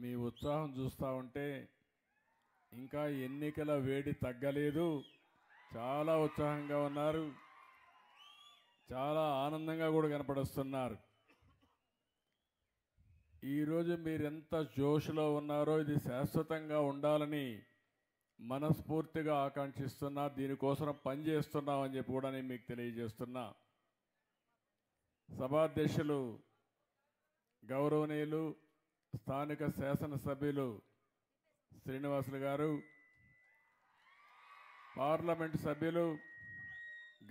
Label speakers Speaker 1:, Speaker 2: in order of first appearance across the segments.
Speaker 1: మీ ఉత్సాహం చూస్తూ ఉంటే ఇంకా ఎన్నికల వేడి తగ్గలేదు. చాలా ఉత్సాహంగా ఉన్నారు. చాలా ఆనందంగా కూడా కనపడుస్తున్నారు. ఈరోజు మీరెంత జోష్లో ఉన్నారో ఇది శాశ్వతంగా ఉండాలని మనస్ఫూర్తిగా ఆకాంక్షిస్తున్నా. దీనికోసం పనిచేస్తున్నామని చెప్పి కూడా నేను మీకు తెలియజేస్తున్నా. సభాధ్యక్షులు గౌరవనీయులు స్థానిక శాసనసభ్యులు శ్రీనివాసులు గారు, పార్లమెంటు సభ్యులు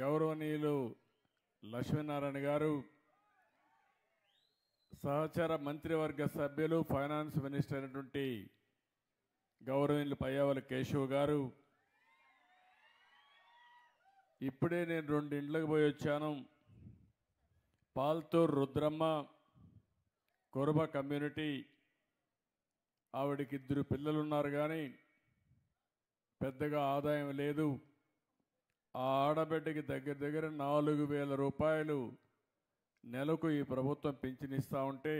Speaker 1: గౌరవనీయులు లక్ష్మీనారాయణ గారు, సహచర మంత్రివర్గ సభ్యులు ఫైనాన్స్ మినిస్టర్ అయినటువంటి గౌరవనీయులు పయ్యావుల కేశవ్ గారు, ఇప్పుడే నేను 2 ఇండ్లకు పోయి వచ్చాను. పాల్తూర్ రుద్రమ్మ కొరబ కమ్యూనిటీ, ఆవిడికి 2 పిల్లలు ఉన్నారు కానీ పెద్దగా ఆదాయం లేదు. ఆ ఆడబిడ్డకి దగ్గర 4,000 రూపాయలు నెలకు ఈ ప్రభుత్వం పింఛనిస్తూ ఉంటే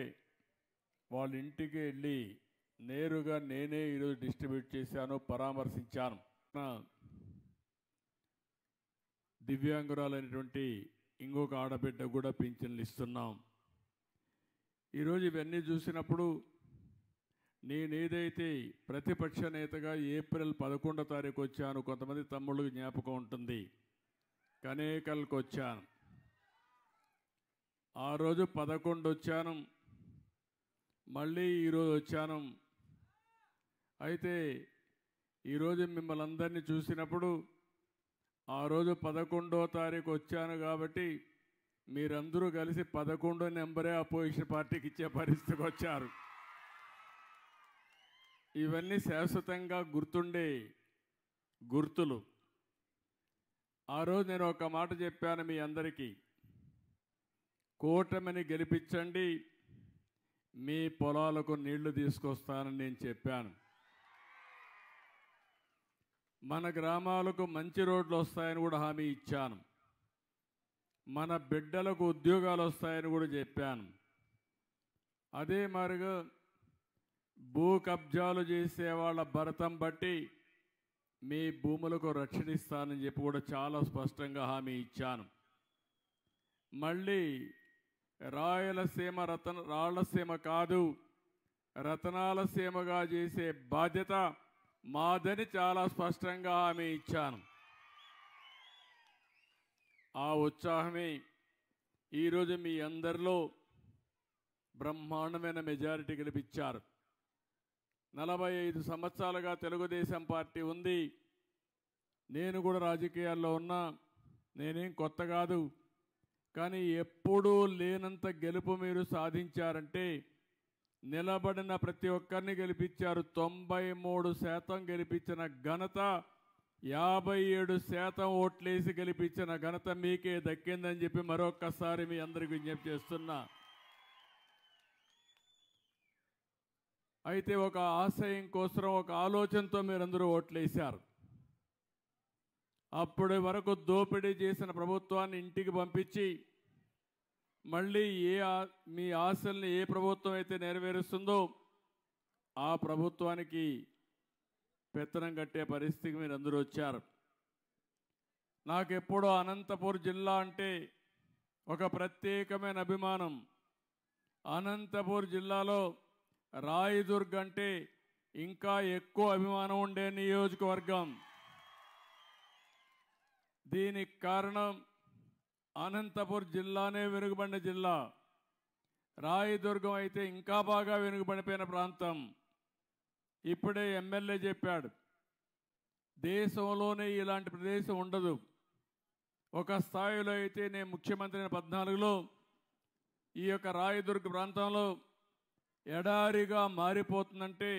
Speaker 1: వాళ్ళ ఇంటికి వెళ్ళి నేరుగా నేనే ఈరోజు డిస్ట్రిబ్యూట్ చేశాను, పరామర్శించాను. దివ్యాంగురాలైనటువంటి ఇంకొక ఆడబిడ్డ కూడా పింఛన్లు ఇస్తున్నాం. ఈరోజు ఇవన్నీ చూసినప్పుడు నేనేదైతే ప్రతిపక్ష నేతగా ఏప్రిల్ 11వ తారీఖు వచ్చాను, కొంతమంది తమ్ముళ్ళకి జ్ఞాపకం ఉంటుంది, కనేకల్కి వచ్చాను. ఆ రోజు 11 వచ్చాను, మళ్ళీ ఈరోజు వచ్చాను. అయితే ఈరోజు మిమ్మల్ని అందరినీ చూసినప్పుడు ఆ రోజు 11వ తారీఖు వచ్చాను కాబట్టి మీరందరూ కలిసి 11 నెంబరే అపోజిషన్ పార్టీకి ఇచ్చే పరిస్థితికి వచ్చారు. ఇవన్నీ శాశ్వతంగా గుర్తుండే గుర్తులు. ఆ రోజు నేను ఒక మాట చెప్పాను మీ అందరికీ, కూటమిని గెలిపించండి, మీ పొలాలకు నీళ్లు తీసుకొస్తానని నేను చెప్పాను. మన గ్రామాలకు మంచి రోడ్లు వస్తాయని కూడా హామీ ఇచ్చాను. మన బిడ్డలకు ఉద్యోగాలు వస్తాయని కూడా చెప్పాను. అదే మరిగా భూ కబ్జాలు చేసే వాళ్ళ భరతం బట్టి మీ భూములకు రక్షణిస్తానని చెప్పి కూడా చాలా స్పష్టంగా హామీ ఇచ్చాను. మళ్ళీ రాయలసీమ రాళ్లసీమ కాదు, రతనాల సీమగా చేసే బాధ్యత మాదని చాలా స్పష్టంగా హామీ ఇచ్చాను. ఆ ఉత్సాహమే ఈరోజు మీ అందరిలో బ్రహ్మాండమైన మెజారిటీ గెలిపించారు. 45 సంవత్సరాలుగా తెలుగుదేశం పార్టీ ఉంది. నేను కూడా రాజకీయాల్లో ఉన్నా, నేనేం కొత్త కాదు. కానీ ఎప్పుడూ లేనంత గెలుపు మీరు సాధించారంటే నిలబడిన ప్రతి ఒక్కరిని గెలిపించారు. 93% గెలిపించిన ఘనత, 57% ఓట్లేసి గెలిపించిన ఘనత మీకే దక్కిందని చెప్పి మరొక్కసారి మీ అందరికీ విజ్ఞప్తి చేస్తున్నా. అయితే ఒక ఆశయం కోసం, ఒక ఆలోచనతో మీరందరూ ఓట్లేశారు. అప్పటి వరకు దోపిడీ చేసిన ప్రభుత్వాన్ని ఇంటికి పంపించి మళ్ళీ మీ ఆశల్ని ఏ ప్రభుత్వం అయితే నెరవేరుస్తుందో ఆ ప్రభుత్వానికి పెత్తనం కట్టే పరిస్థితికి మీరు అందరూ వచ్చారు. నాకెప్పుడో అనంతపూర్ జిల్లా అంటే ఒక ప్రత్యేకమైన అభిమానం. అనంతపూర్ జిల్లాలో రాయదుర్గ్ అంటే ఇంకా ఎక్కువ అభిమానం ఉండే నియోజకవర్గం. దీనికి కారణం అనంతపూర్ జిల్లానే వెనుకబడిన జిల్లా, రాయదుర్గం అయితే ఇంకా బాగా వెనుకబడిపోయిన ప్రాంతం. ఇప్పుడే ఎమ్మెల్యే చెప్పాడు, దేశంలోనే ఇలాంటి ప్రదేశం ఉండదు. ఒక స్థాయిలో అయితే నేను ముఖ్యమంత్రి 14లో ఈ యొక్క రాయదుర్గ ప్రాంతంలో ఎడారిగా మారిపోతుందంటే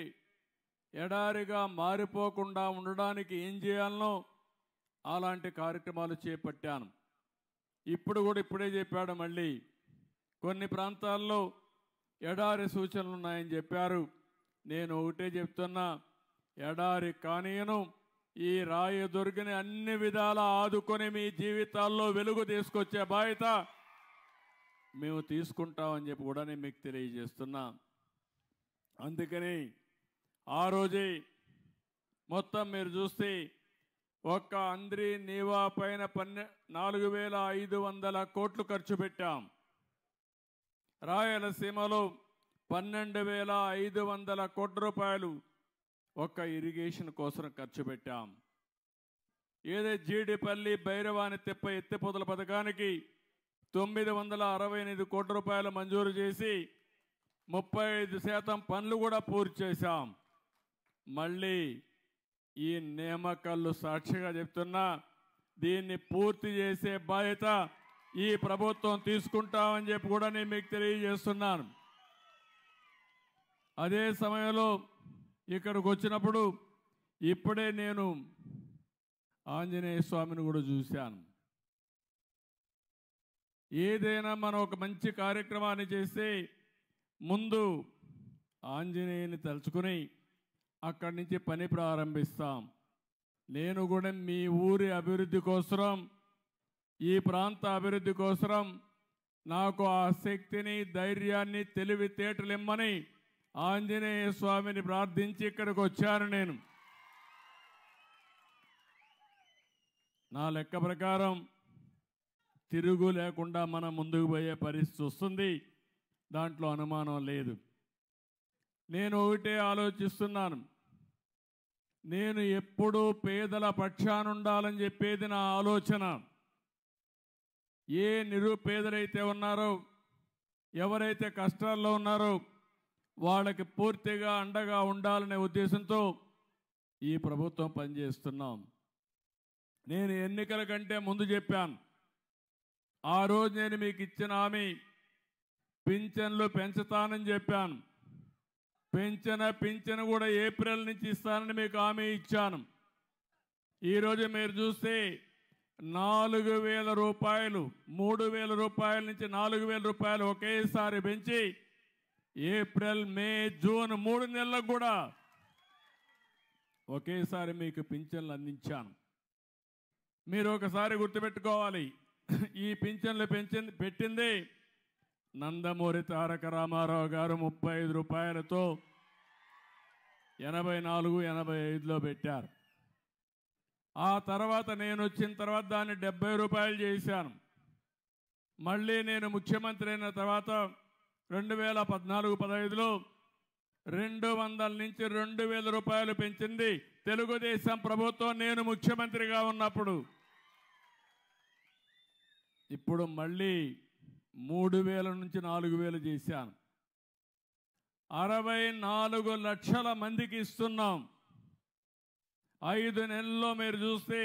Speaker 1: ఎడారిగా మారిపోకుండా ఉండడానికి ఏం చేయాలనో అలాంటి కార్యక్రమాలు చేపట్టాను. ఇప్పుడు కూడా ఇప్పుడే చెప్పాడు, మళ్ళీ కొన్ని ప్రాంతాల్లో ఎడారి సూచనలు ఉన్నాయని చెప్పారు. నేను ఒకటే చెప్తున్నా, ఎడారి కానీయను, ఈ రాయదుర్గని అన్ని విధాలా ఆదుకొని మీ జీవితాల్లో వెలుగు తీసుకొచ్చే బాధ్యత మేము తీసుకుంటామని చెప్పి కూడా నేను మీకు తెలియజేస్తున్నా. అందుకని ఆ రోజే మొత్తం మీరు చూస్తే ఒక్క అంద్రి నీవా పైన 4,500 కోట్లు ఖర్చు పెట్టాం. రాయలసీమలో 12,500 కోట్ల రూపాయలు ఒక్క ఇరిగేషన్ కోసం ఖర్చు పెట్టాం. ఏదే జీడిపల్లి భైరవాని తిప్ప ఎత్తిపోతల పథకానికి 968 కోట్ల రూపాయలు మంజూరు చేసి 35% పనులు కూడా పూర్తి చేశాం. మళ్ళీ ఈ నియామకాలు సాక్షిగా చెప్తున్నా, దీన్ని పూర్తి చేసే బాధ్యత ఈ ప్రభుత్వం తీసుకుంటామని చెప్పి కూడా నేను మీకు తెలియజేస్తున్నాను. అదే సమయంలో ఇక్కడికి వచ్చినప్పుడు ఇప్పుడే నేను ఆంజనేయ స్వామిని కూడా చూశాను. ఏదైనా మనం ఒక మంచి కార్యక్రమాన్ని చేస్తే ముందు ఆంజనేయుని తలుచుకుని అక్కడి నుంచి పని ప్రారంభిస్తాం. నేను కూడా మీ ఊరి అభివృద్ధి కోసం, ఈ ప్రాంత అభివృద్ధి కోసం నాకు ఆ శక్తిని, ధైర్యాన్ని, తెలివితేటలిమ్మని ఆంజనేయ స్వామిని ప్రార్థించి ఇక్కడికి వచ్చాను. నేను నా లెక్క ప్రకారం తిరుగు లేకుండా మనం ముందుకు పోయే పరిస్థితి వస్తుంది, దాంట్లో అనుమానం లేదు. నేను ఒకటే ఆలోచిస్తున్నాను, నేను ఎప్పుడూ పేదల పక్షాన ఉండాలని చెప్పేది నా ఆలోచన. ఏ నిరుపేదలైతే ఉన్నారో, ఎవరైతే కష్టాల్లో ఉన్నారో వాళ్ళకి పూర్తిగా అండగా ఉండాలనే ఉద్దేశంతో ఈ ప్రభుత్వం పనిచేస్తున్నాం. నేను ఎన్నికల కంటే ముందు చెప్పాను, ఆ రోజు నేను మీకు ఇచ్చిన హామీ పింఛన్లు పెంచుతానని చెప్పాను. పింఛను కూడా ఏప్రిల్ నుంచి ఇస్తానని మీకు హామీ ఇచ్చాను. ఈరోజు మీరు చూస్తే 4,000 రూపాయలు, 3,000 రూపాయల నుంచి 4,000 రూపాయలు ఒకేసారి పెంచి ఏప్రిల్, మే, జూన్ 3 నెలలకు కూడా ఒకేసారి మీకు పింఛన్లు అందించాను. మీరు ఒకసారి గుర్తుపెట్టుకోవాలి, ఈ పింఛన్లు పెట్టింది నందమూరి తారక రామారావు గారు 35 రూపాయలతో 84, 85లో పెట్టారు. ఆ తర్వాత నేను వచ్చిన తర్వాత దాన్ని 70 రూపాయలు చేశాను. మళ్ళీ నేను ముఖ్యమంత్రి అయిన తర్వాత 2014-15లో 200 నుంచి 2,000 రూపాయలు పెంచింది తెలుగుదేశం ప్రభుత్వం నేను ముఖ్యమంత్రిగా ఉన్నప్పుడు. ఇప్పుడు మళ్ళీ 3,000 నుంచి 4,000 చేశాను. 64 లక్షల మందికి ఇస్తున్నాం. 5 నెలల్లో మీరు చూస్తే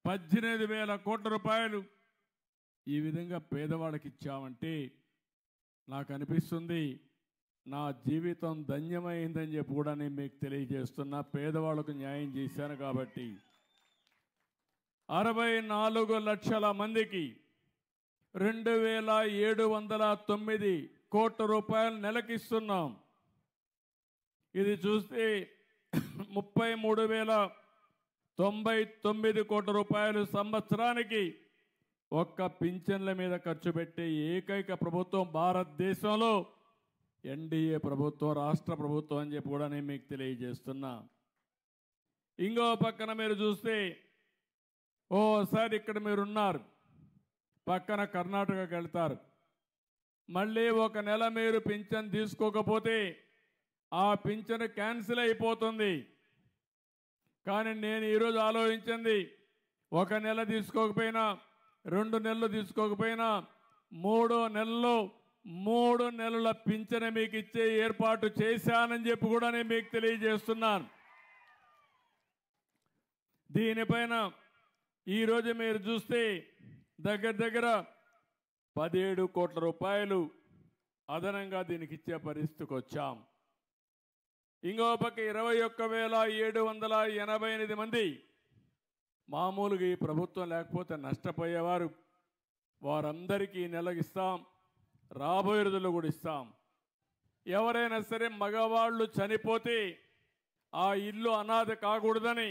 Speaker 1: 18,000 కోట్ల రూపాయలు ఈ విధంగా పేదవాళ్ళకి ఇచ్చామంటే నాకు అనిపిస్తుంది నా జీవితం ధన్యమైందని చెప్పి కూడా నేను మీకు తెలియజేస్తున్నా. పేదవాళ్ళకు న్యాయం చేశాను కాబట్టి 64 లక్షల మందికి 2,709 కోట్ల రూపాయలు నెలకిస్తున్నాం. ఇది చూస్తే 33,099 కోట్ల రూపాయలు సంవత్సరానికి ఒక్క పింఛన్ల మీద ఖర్చు పెట్టే ఏకైక ప్రభుత్వం భారతదేశంలో ఎన్డీఏ ప్రభుత్వం, రాష్ట్ర ప్రభుత్వం అని చెప్పి కూడా నేను మీకు తెలియజేస్తున్నా. ఇంకో పక్కన మీరు చూస్తే ఓసారి ఇక్కడ మీరున్నారు, పక్కన కర్ణాటకకి వెళ్తారు, మళ్ళీ ఒక నెల మీరు పింఛన్ తీసుకోకపోతే ఆ పింఛన్ క్యాన్సిల్ అయిపోతుంది. కానీ నేను ఈరోజు ఆలోచించింది, ఒక నెల తీసుకోకపోయినా, 2 నెలలు తీసుకోకపోయినా, 3వ నెలలో 3 నెలల పింఛను మీకు ఇచ్చే ఏర్పాటు చేశానని చెప్పి కూడా నేను మీకు తెలియజేస్తున్నాను. దీనిపైన ఈరోజు మీరు చూస్తే దగ్గర 17 కోట్ల రూపాయలు అదనంగా దీనికి ఇచ్చే పరిస్థితికి వచ్చాం. ఇంకో పక్క 21,788 మంది మామూలుగా ఈ ప్రభుత్వం లేకపోతే నష్టపోయేవారు, వారందరికీ నెలకు ఇస్తాం, రాబోయే రోజుల్లో కూడా ఇస్తాం. ఎవరైనా సరే మగవాళ్ళు చనిపోతే ఆ ఇల్లు అనాథ కాకూడదని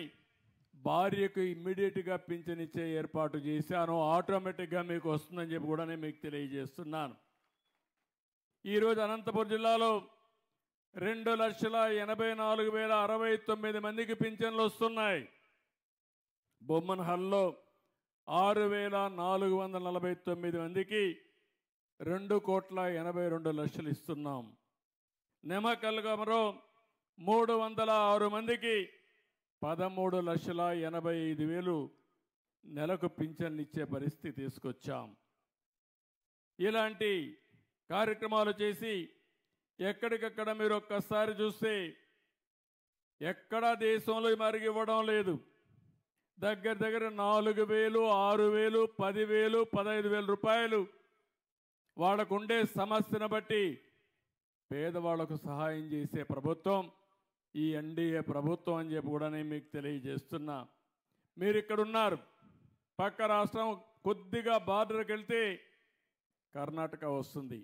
Speaker 1: భార్యకు ఇమ్మీడియట్గా పింఛన్ ఇచ్చే ఏర్పాటు చేశాను. ఆటోమేటిక్గా మీకు వస్తుందని చెప్పి కూడా నేను మీకు తెలియజేస్తున్నాను. ఈరోజు అనంతపురం జిల్లాలో 2,84,069 మందికి పింఛన్లు వస్తున్నాయి. బొమ్మన్హల్లో 6,449 మందికి 2,82,00,000 ఇస్తున్నాం. నెమకల్గమలో 306 మందికి 13,85,000 నెలకు పింఛన్లు ఇచ్చే పరిస్థితి తీసుకొచ్చాం. ఇలాంటి కార్యక్రమాలు చేసి ఎక్కడికక్కడ మీరు ఒక్కసారి చూస్తే ఎక్కడా దేశంలో మరిగి ఇవ్వడం లేదు. దగ్గర 4,000, 6,000, 10,000, 15,000 రూపాయలు వాళ్ళకుండే సమస్యను బట్టి పేదవాళ్లకు సహాయం చేసే ప్రభుత్వం ఈ ఎన్డీఏ ప్రభుత్వం అని చెప్పి కూడా నేను మీకు తెలియజేస్తున్నా. మీరు ఇక్కడ ఉన్నారు, పక్క రాష్ట్రం కొద్దిగా బార్డర్కి వెళ్తే కర్ణాటక వస్తుంది.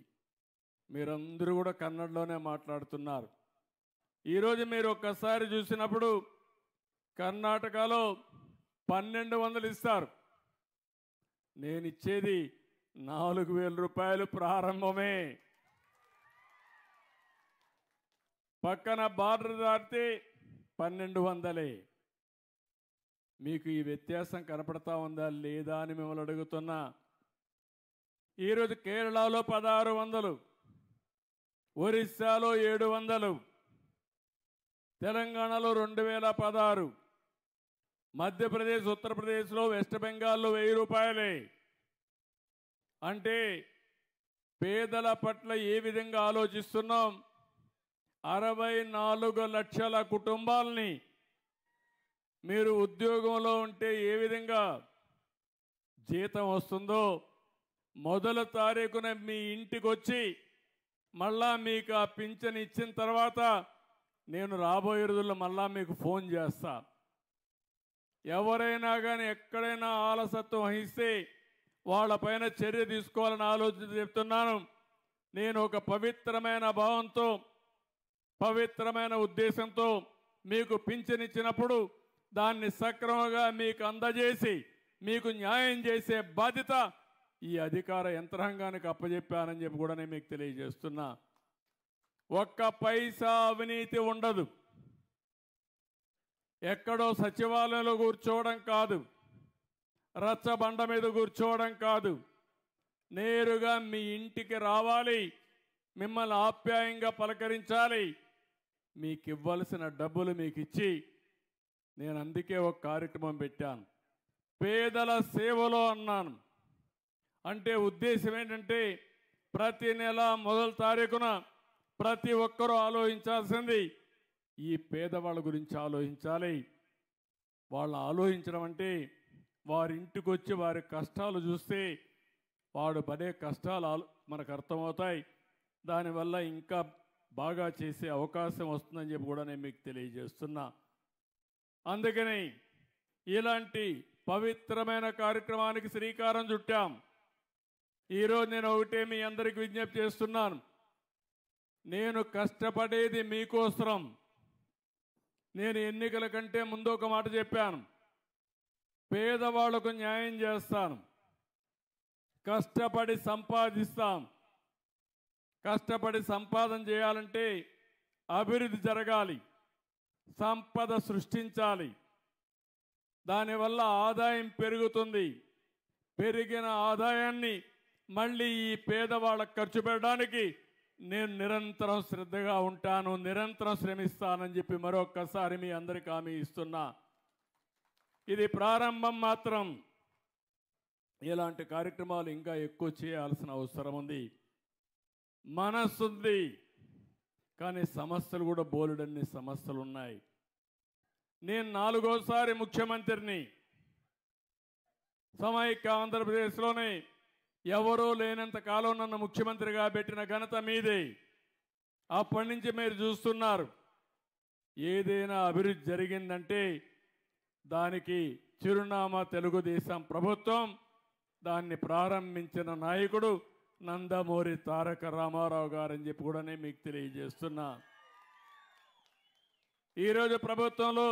Speaker 1: మీరందరూ కూడా కన్నడలోనే మాట్లాడుతున్నారు. ఈరోజు మీరు ఒక్కసారి చూసినప్పుడు కర్ణాటకలో 1,200 ఇస్తారు. నేను ఇచ్చేది 4,000 రూపాయలు ప్రారంభమే. పక్కన బార్డర్ దాటితే 1,200. మీకు ఈ వ్యత్యాసం కనపడతా ఉందా లేదా అని మిమ్మల్ని అడుగుతున్నా. ఈరోజు కేరళలో 1,600, ఒరిస్సాలో 700, తెలంగాణలో 2,016, మధ్యప్రదేశ్, ఉత్తరప్రదేశ్లో, వెస్ట్ బెంగాల్లో 1,000 రూపాయలే. అంటే పేదల పట్ల ఏ విధంగా ఆలోచిస్తున్నాం? 64 లక్షల కుటుంబాలని మీరు ఉద్యోగంలో ఉంటే ఏ విధంగా జీతం వస్తుందో మొదటి తారీఖున మీ ఇంటికి వచ్చి మళ్ళా మీకు ఆ పింఛన్ ఇచ్చిన తర్వాత నేను రాబోయే రోజుల్లో మళ్ళా మీకు ఫోన్ చేస్తా. ఎవరైనా కానీ ఎక్కడైనా ఆలసత్వం వహిస్తే వాళ్ళపైన చర్య తీసుకోవాలని ఆలోచన చెప్తున్నాను. నేను ఒక పవిత్రమైన భావంతో, పవిత్రమైన ఉద్దేశంతో మీకు పింఛన్ ఇచ్చినప్పుడు దాన్ని సక్రమంగా మీకు అందజేసి మీకు న్యాయం చేసే బాధ్యత ఈ అధికార యంత్రాంగానికి అప్పచెప్పానని చెప్పి కూడా నేను మీకు తెలియజేస్తున్నా. ఒక్క పైసా అవినీతి ఉండదు. ఎక్కడో సచివాలయంలో కూర్చోవడం కాదు, రచ్చబండ మీద కూర్చోవడం కాదు. నేరుగా మీ ఇంటికి రావాలి, మిమ్మల్ని ఆప్యాయంగా పలకరించాలి, మీకు ఇవ్వాల్సిన డబ్బులు మీకు ఇచ్చి, నేను అందుకే ఒక కార్యక్రమం పెట్టాను, పేదల సేవలో అన్నాను. అంటే ఉద్దేశం ఏంటంటే ప్రతి నెల మొదటి తారీఖున ప్రతి ఒక్కరూ ఆలోచించాల్సింది ఈ పేదవాళ్ళ గురించి ఆలోచించాలి. వాళ్ళు ఆలోచించడం అంటే వారి ఇంటికి వచ్చి వారి కష్టాలు చూస్తే వాడు పడే కష్టాలు మనకు అర్థమవుతాయి. దానివల్ల ఇంకా బాగా చేసే అవకాశం వస్తుందని చెప్పి కూడా నేను మీకు తెలియజేస్తున్నా. అందుకని ఇలాంటి పవిత్రమైన కార్యక్రమానికి శ్రీకారం చుట్టాం. ఈరోజు నేను ఒకటే మీ అందరికీ విజ్ఞప్తి చేస్తున్నాను. నేను కష్టపడేది మీకోసం. నేను ఎన్నికల కంటే ముందు ఒక మాట చెప్పాను, పేదవాళ్లకు న్యాయం చేస్తాను, కష్టపడి సంపాదిస్తాం. కష్టపడి సంపాదన చేయాలంటే అభివృద్ధి జరగాలి, సంపద సృష్టించాలి. దానివల్ల ఆదాయం పెరుగుతుంది. పెరిగిన ఆదాయాన్ని మళ్ళీ ఈ పేదవాళ్ళకు ఖర్చు పెట్టడానికి నేను నిరంతరం శ్రద్ధగా ఉంటాను, నిరంతరం శ్రమిస్తానని చెప్పి మరొక్కసారి మీ అందరికీ హామీ ఇస్తున్నా. ఇది ప్రారంభం మాత్రం. ఇలాంటి కార్యక్రమాలు ఇంకా ఎక్కువ చేయాల్సిన అవసరం ఉంది. మనస్సుంది, కానీ సమస్యలు కూడా బోలెడన్ని సమస్యలు ఉన్నాయి. నేను 4వసారి ముఖ్యమంత్రిని. సమైక్య ఆంధ్రప్రదేశ్లోనే ఎవరూ లేనంత కాలం నన్ను ముఖ్యమంత్రిగా పెట్టిన ఘనత మీదే. అప్పటి నుంచి మీరు చూస్తున్నారు, ఏదైనా అభివృద్ధి జరిగిందంటే దానికి చిరునామా తెలుగుదేశం ప్రభుత్వం. దాన్ని ప్రారంభించిన నాయకుడు నందమూరి తారక రామారావు గారని చెప్పి కూడా నేను మీకు తెలియజేస్తున్నా. ఈరోజు ప్రభుత్వంలో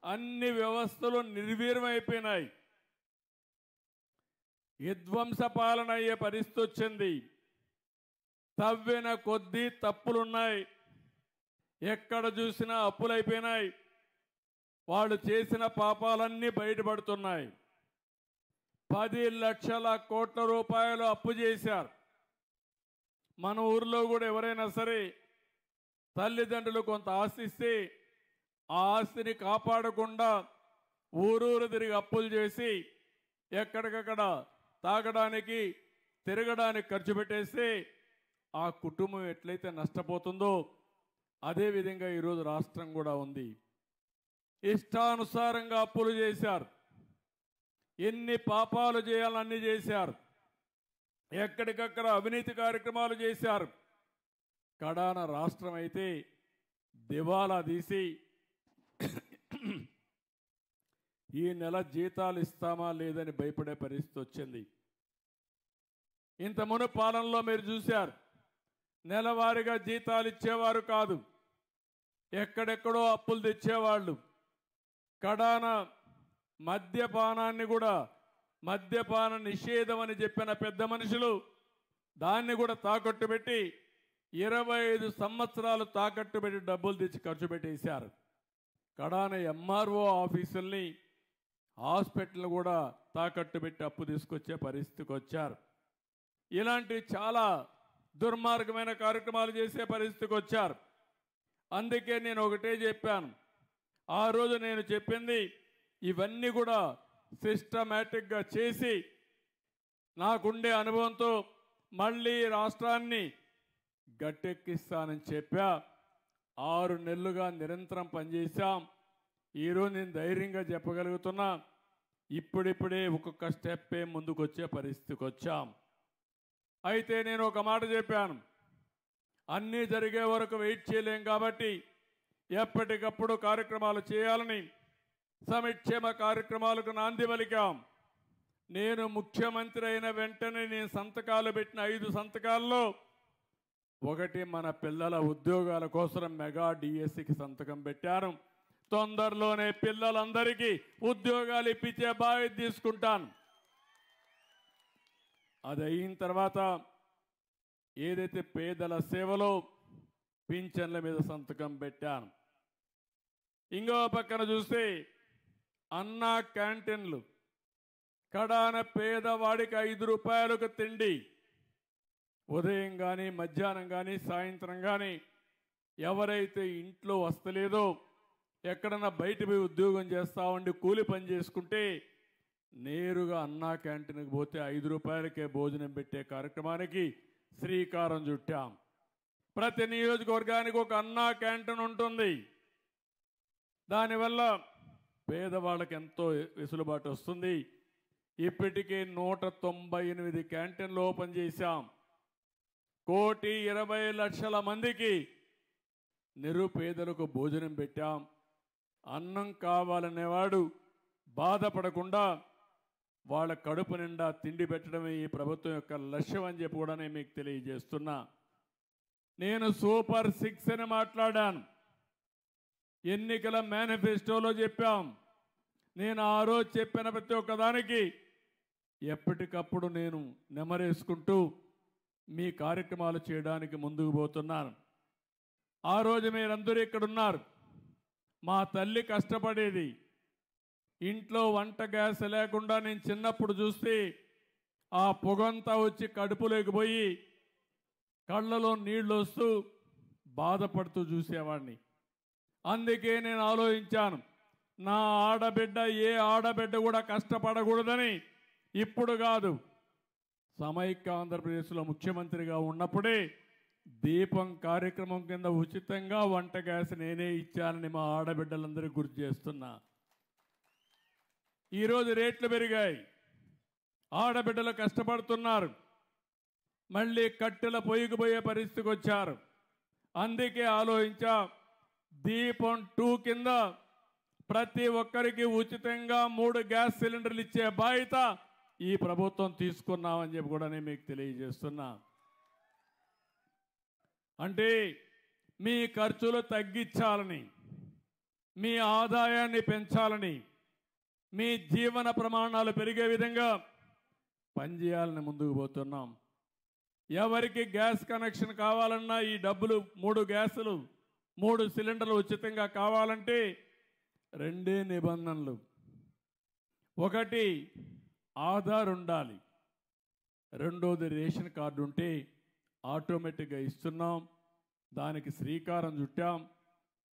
Speaker 1: అన్ని వ్యవస్థలు నిర్వీర్యమైపోయినాయి. విధ్వంస పాలన అయ్యే పరిస్థితి వచ్చింది. తవ్విన కొద్దీ తప్పులున్నాయి. ఎక్కడ చూసినా అప్పులైపోయినాయి. వాళ్ళు చేసిన పాపాలన్నీ బయటపడుతున్నాయి. 10 లక్షల కోట్ల రూపాయలు అప్పు చేశారు. మన ఊర్లో కూడా ఎవరైనా సరే తల్లిదండ్రులు కొంత ఆస్తి ఇస్తే ఆ ఆస్తిని కాపాడకుండా ఊరూరు తిరిగి అప్పులు చేసి ఎక్కడికక్కడ తాగడానికి తిరగడానికి ఖర్చు పెట్టేస్తే ఆ కుటుంబం ఎట్లయితే నష్టపోతుందో అదేవిధంగా ఈరోజు రాష్ట్రం కూడా ఉంది. ఇష్టానుసారంగా అప్పులు చేశారు. ఎన్ని పాపాలు చేయాలన్నీ చేశారు. ఎక్కడికక్కడ అవినీతి కార్యక్రమాలు చేశారు. కడాన రాష్ట్రం అయితే దివాలా తీసి ఈ నెల జీతాలు ఇస్తామా లేదని భయపడే పరిస్థితి వచ్చింది. ఇంత మును పాలనలో మీరు చూశారు, నెలవారీగా జీతాలు ఇచ్చేవారు కాదు, ఎక్కడెక్కడో అప్పులు తెచ్చేవాళ్ళు. కడాన మద్యపానాన్ని కూడా మద్యపాన నిషేధం అని చెప్పిన పెద్ద మనుషులు దాన్ని కూడా తాకట్టు పెట్టి 25 సంవత్సరాలు తాకట్టు పెట్టి డబ్బులు తెచ్చి ఖర్చు పెట్టేశారు. కడాన ఎంఆర్ఓ ఆఫీసుల్ని హాస్పిటల్ కూడా తాకట్టు పెట్టి అప్పు తీసుకొచ్చే పరిస్థితికి వచ్చారు. ఇలాంటి చాలా దుర్మార్గమైన కార్యక్రమాలు చేసే పరిస్థితికి వచ్చారు. అందుకే నేను ఒకటే చెప్పాను, ఆ రోజు నేను చెప్పింది ఇవన్నీ కూడా సిస్టమేటిక్గా చేసి నాకుండే అనుభవంతో మళ్ళీ రాష్ట్రాన్ని గట్టెక్కిస్తానని చెప్పా. 6 నెలలుగా నిరంతరం పనిచేశాం. ఈరోజు నేను ధైర్యంగా చెప్పగలుగుతున్నా, ఇప్పుడిప్పుడే ఒక్కొక్క స్టెప్పే ముందుకు వచ్చే పరిస్థితికి వచ్చాం. అయితే నేను ఒక మాట చెప్పాను, అన్నీ జరిగే వరకు వెయిట్ చేయలేం కాబట్టి ఎప్పటికప్పుడు కార్యక్రమాలు చేయాలని సంక్షేమ కార్యక్రమాలకు నాంది పలికాం. నేను ముఖ్యమంత్రి అయిన వెంటనే నేను సంతకాలు పెట్టిన 5 సంతకాల్లో ఒకటి మన పిల్లల ఉద్యోగాల కోసం మెగా డిఎస్సికి సంతకం పెట్టాను. తొందరలోనే పిల్లలందరికీ ఉద్యోగాలు ఇప్పించే బాధ్యత తీసుకుంటాను. అది అయిన తర్వాత ఏదైతే పేదల సేవలో పింఛన్ల మీద సంతకం పెట్టాను. ఇంకో పక్కన చూస్తే అన్నా క్యాంటీన్లు, కడాన పేదవాడికి 5 రూపాయలకు తిండి ఉదయం కానీ మధ్యాహ్నం కానీ సాయంత్రం కానీ ఎవరైతే ఇంట్లో వస్తలేదో ఎక్కడన్నా బయట పోయి ఉద్యోగం చేస్తూ ఉండి కూలి పని చేసుకుంటే నేరుగా అన్నా క్యాంటీన్కి పోతే 5 రూపాయలకే భోజనం పెట్టే కార్యక్రమానికి శ్రీకారం చుట్టాం. ప్రతి నియోజకవర్గానికి ఒక అన్నా క్యాంటీన్ ఉంటుంది. దానివల్ల పేదవాళ్ళకి ఎంతో వెసులుబాటు వస్తుంది. ఇప్పటికే 198 క్యాంటీన్లు ఓపెన్ చేశాం. 1,20,00,000 మందికి నిరుపేదలకు భోజనం పెట్టాం. అన్నం కావాలనేవాడు బాధపడకుండా వాళ్ళ కడుపు నిండా తిండి పెట్టడమే ఈ ప్రభుత్వం యొక్క లక్ష్యం అని చెప్పి కూడా నేను మీకు తెలియజేస్తున్నా. నేను సూపర్ 6 అని మాట్లాడాను. ఎన్నికల మేనిఫెస్టోలో చెప్పాం. నేను ఆ రోజు చెప్పిన ప్రతి ఒక్కదానికి ఎప్పటికప్పుడు నేను నెమరేసుకుంటూ మీ కార్యక్రమాలు చేయడానికి ముందుకు పోతున్నాను. ఆ రోజు మీరందరూ ఇక్కడ ఉన్నారు. మా తల్లి కష్టపడేది. ఇంట్లో వంట గ్యాస్ లేకుండా నేను చిన్నప్పుడు చూస్తే ఆ పొగంతా వచ్చి కడుపులోకి పోయి కళ్ళలో నీళ్లు వస్తూ బాధపడుతూ చూసేవాడిని. అందుకే నేను ఆలోచించాను, నా ఆడబిడ్డ ఏ ఆడబిడ్డ కూడా కష్టపడకూడదని. ఇప్పుడు కాదు, సమైక్య ఆంధ్రప్రదేశ్లో ముఖ్యమంత్రిగా ఉన్నప్పుడే దీపం కార్యక్రమం కింద ఉచితంగా వంట గ్యాస్ నేనే ఇచ్చానని మా ఆడబిడ్డలందరికీ గుర్తు చేస్తున్నా. ఈరోజు రేట్లు పెరిగాయి, ఆడబిడ్డలు కష్టపడుతున్నారు, మళ్ళీ కట్టెల పొయ్యికి పోయే పరిస్థితికి వచ్చారు. అందుకే ఆలోచించా, దీపం 2 కింద ప్రతి ఒక్కరికి ఉచితంగా 3 గ్యాస్ సిలిండర్లు ఇచ్చే బాధ్యత ఈ ప్రభుత్వం తీసుకున్నామని చెప్పి కూడా నేను మీకు తెలియజేస్తున్నా. అంటే మీ ఖర్చులు తగ్గించాలని, మీ ఆదాయాన్ని పెంచాలని, మీ జీవన ప్రమాణాలు పెరిగే విధంగా పనిచేయాలని ముందుకు పోతున్నాం. ఎవరికి గ్యాస్ కనెక్షన్ కావాలన్నా ఈ డబ్బులు 3 గ్యాసులు 3 సిలిండర్లు ఉచితంగా కావాలంటే 2 నిబంధనలు. ఒకటి ఆధార్ ఉండాలి, రెండోది రేషన్ కార్డు ఉంటే ఆటోమేటిక్గా ఇస్తున్నాం. దానికి శ్రీకారం చుట్టాం.